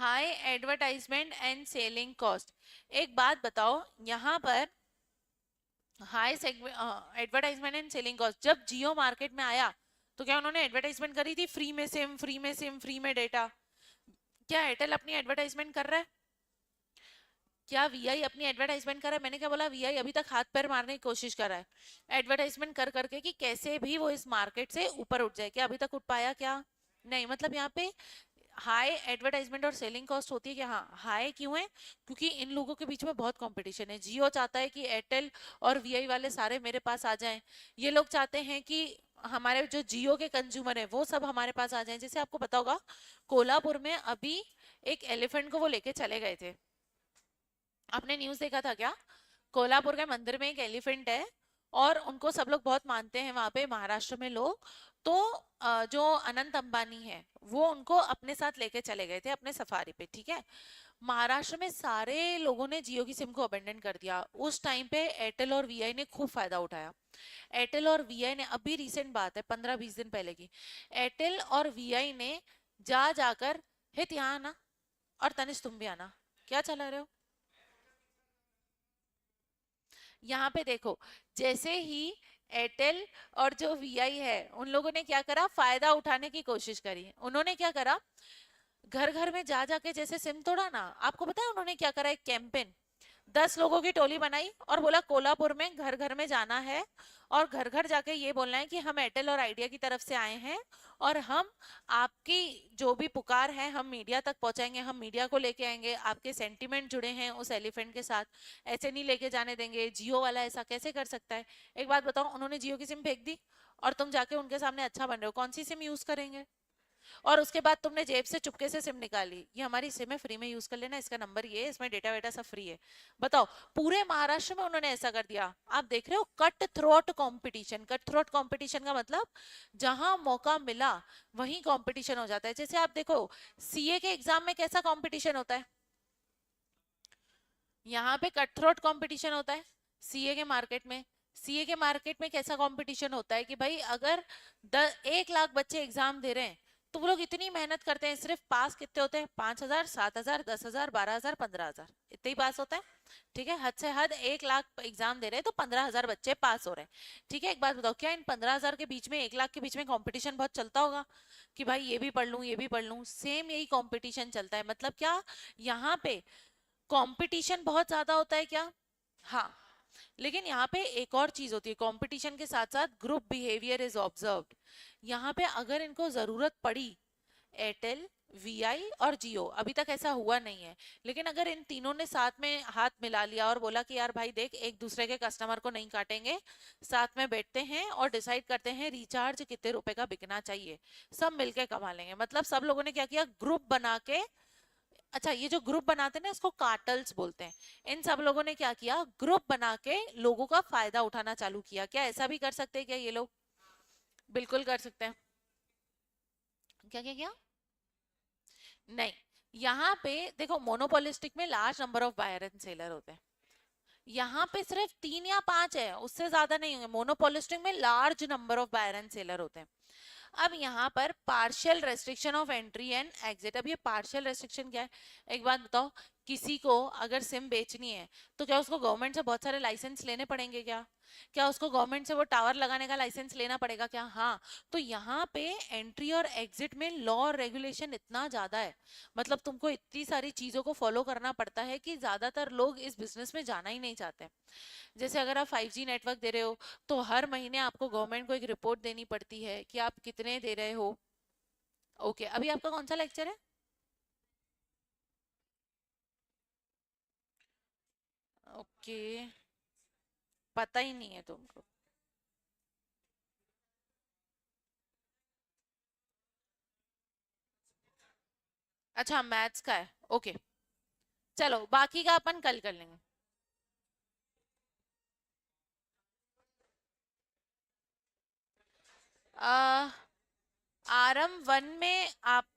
High advertisement and selling cost. एक बात बताओ, यहाँ पर high advertisement and selling cost, जब जियो मार्केट में आया तो क्या उन्होंने एडवर्टाइजमेंट करी थी फ्री में सिम, फ्री में सिम, फ्री में डेटा? क्या एयरटेल अपनी एडवर्टाइजमेंट कर रहा है? क्या वीआई अपनी एडवर्टाइजमेंट कर रहा है? मैंने क्या बोला, वीआई अभी तक हाथ पैर मारने की कोशिश कर रहा है एडवर्टाइजमेंट कर करके कि कैसे भी वो इस मार्केट से ऊपर उठ जाए। क्या अभी तक उठ पाया? क्या नहीं। मतलब यहाँ पे हाई एडवर्टाइजमेंट और सेलिंग कॉस्ट होती है कि हाँ हाई क्यों है, क्योंकि इन लोगों के बीच में बहुत कंपटीशन है। जियो चाहता है कि एयरटेल और वीआई वाले सारे मेरे पास आ जाएं। ये लोग चाहते हैं कि हमारे जो जियो के कंज्यूमर है वो सब हमारे पास आ जाएं। जैसे आपको पता होगा, कोल्हापुर में अभी एक एलिफेंट को वो लेके चले गए थे। आपने न्यूज़ देखा था क्या? कोल्हापुर के मंदिर में एक एलिफेंट है और उनको सब लोग बहुत मानते हैं वहां पे महाराष्ट्र में लोग। तो जो अनंत अंबानी है वो उनको अपने साथ लेके चले गए थे अपने सफारी पे, ठीक है। महाराष्ट्र में सारे लोगों ने जियो की सिम को अबेंडन कर दिया। उस टाइम पे एयरटेल और वीआई ने खूब फायदा उठाया। एयरटेल और वीआई ने, अभी रिसेंट बात है 15-20 दिन पहले की, एयरटेल और वीआई ने जा जाकर, हित यहाँ आना और तनिष तुम भी आना। क्या चला रहे हो? यहाँ पे देखो, जैसे ही एयरटेल और जो वीआई है उन लोगों ने क्या करा, फायदा उठाने की कोशिश करी। उन्होंने क्या करा, घर घर में जा जाके जैसे सिम तोड़ा ना, आपको पता है उन्होंने क्या करा, एक कैंपेन 10 लोगों की टोली बनाई और बोला कोल्हापुर में घर घर में जाना है और घर घर जाके ये बोलना है कि हम एयरटेल और आइडिया की तरफ से आए हैं और हम आपकी जो भी पुकार है हम मीडिया तक पहुंचाएंगे, हम मीडिया को लेके आएंगे, आपके सेंटीमेंट जुड़े हैं उस एलिफेंट के साथ, ऐसे नहीं लेके जाने देंगे। जियो वाला ऐसा कैसे कर सकता है? एक बात बताओ, उन्होंने जियो की सिम फेंक दी और तुम जाके उनके सामने अच्छा बन रहे हो, कौन सी सिम यूज करेंगे? और उसके बाद तुमने जेब से चुपके से सिम निकाली, ये हमारी सिम है, फ्री में यूज कर लेना, इसका नंबर ये है, इसमें डेटा वेटा सब फ्री है। बताओ, पूरे महाराष्ट्र में उन्होंने ऐसा कर दिया। आप देख रहे हो cut throat competition. Cut throat competition का मतलब जहां मौका मिला वहीं कंपटीशन हो जाता है। जैसे आप देखो, सीए के एग्जाम में कैसा कंपटीशन होता है, यहाँ पे कट थ्रोट कंपटीशन होता है। सीए के मार्केट में, सीए के मार्केट में कैसा कंपटीशन होता है कि भाई अगर 1 लाख बच्चे एग्जाम दे रहे हैं तो वो लोग इतनी मेहनत करते हैं, सिर्फ पास कितने होते हैं, 5,000, 7,000, 10,000, 12,000, 15,000, इतने ही पास होता है। ठीक है, हद से हद 1 लाख एग्जाम दे रहे हैं तो 15,000 बच्चे पास हो रहे हैं। ठीक है, एक बात बताओ, क्या इन 15,000 के बीच में, 1 लाख के बीच में कंपटीशन बहुत चलता होगा कि भाई ये भी पढ़ लूं ये भी पढ़ लूं? सेम यही कंपटीशन चलता है। मतलब क्या, यहाँ पे कंपटीशन बहुत ज्यादा होता है क्या? हाँ। लेकिन यहाँ पे एक और चीज होती है, कंपटीशन के साथ साथ ग्रुप बिहेवियर इज ऑब्जर्व्ड। यहाँ पे अगर इनको जरूरत पड़ी, एयरटेल, वीआई और जियो, अभी तक ऐसा हुआ नहीं है, लेकिन अगर इन तीनों ने साथ में हाथ मिला लिया और बोला कि यार भाई देख, एक दूसरे के कस्टमर को नहीं काटेंगे, साथ में बैठते हैं और डिसाइड करते हैं रिचार्ज कितने रुपए का बिकना चाहिए, सब मिलके कमा लेंगे। मतलब सब लोगों ने क्या किया, ग्रुप बना के, अच्छा ये जो ग्रुप बनाते हैं ना इसको कार्टल्स बोलते हैं, इन सब लोगों ने क्या किया, ग्रुप बना के लोगों का फायदा उठाना चालू किया। क्या ऐसा भी कर सकते हैं क्या ये लोग? बिल्कुल कर सकते हैं। क्या क्या क्या? नहीं, यहाँ पे देखो, मोनोपोलिस्टिक में large number of buyer and seller होते हैं। यहाँ पे सिर्फ 3 या 5 है, उससे ज्यादा नहीं होंगे। मोनोपोलिस्टिक में large number of buyer and seller होते हैं। अब यहाँ पर partial restriction of entry and exit. अब ये पार्शियल रेस्ट्रिक्शन क्या है? एक बात बताओ, किसी को अगर सिम बेचनी है तो क्या उसको गवर्नमेंट से बहुत सारे लाइसेंस लेने पड़ेंगे क्या? क्या उसको गवर्नमेंट से वो टावर लगाने का लाइसेंस लेना पड़ेगा क्या? हाँ। तो यहाँ पे एंट्री और एग्जिट में लॉ और रेगुलेशन इतना ज्यादा है, मतलब तुमको इतनी सारी चीजों को फॉलो करना पड़ता है कि ज्यादातर लोग इस बिजनेस में जाना ही नहीं चाहते। जैसे अगर आप 5G नेटवर्क दे रहे हो तो हर महीने आपको गवर्नमेंट को एक रिपोर्ट देनी पड़ती है कि आप कितने दे रहे हो। ओके, अभी आपका कौन सा लेक्चर है? ओके, पता ही नहीं है तुमको। अच्छा, मैथ्स का है। ओके, चलो बाकी का अपन कल कर लेंगे। आ, आरम 1 में आप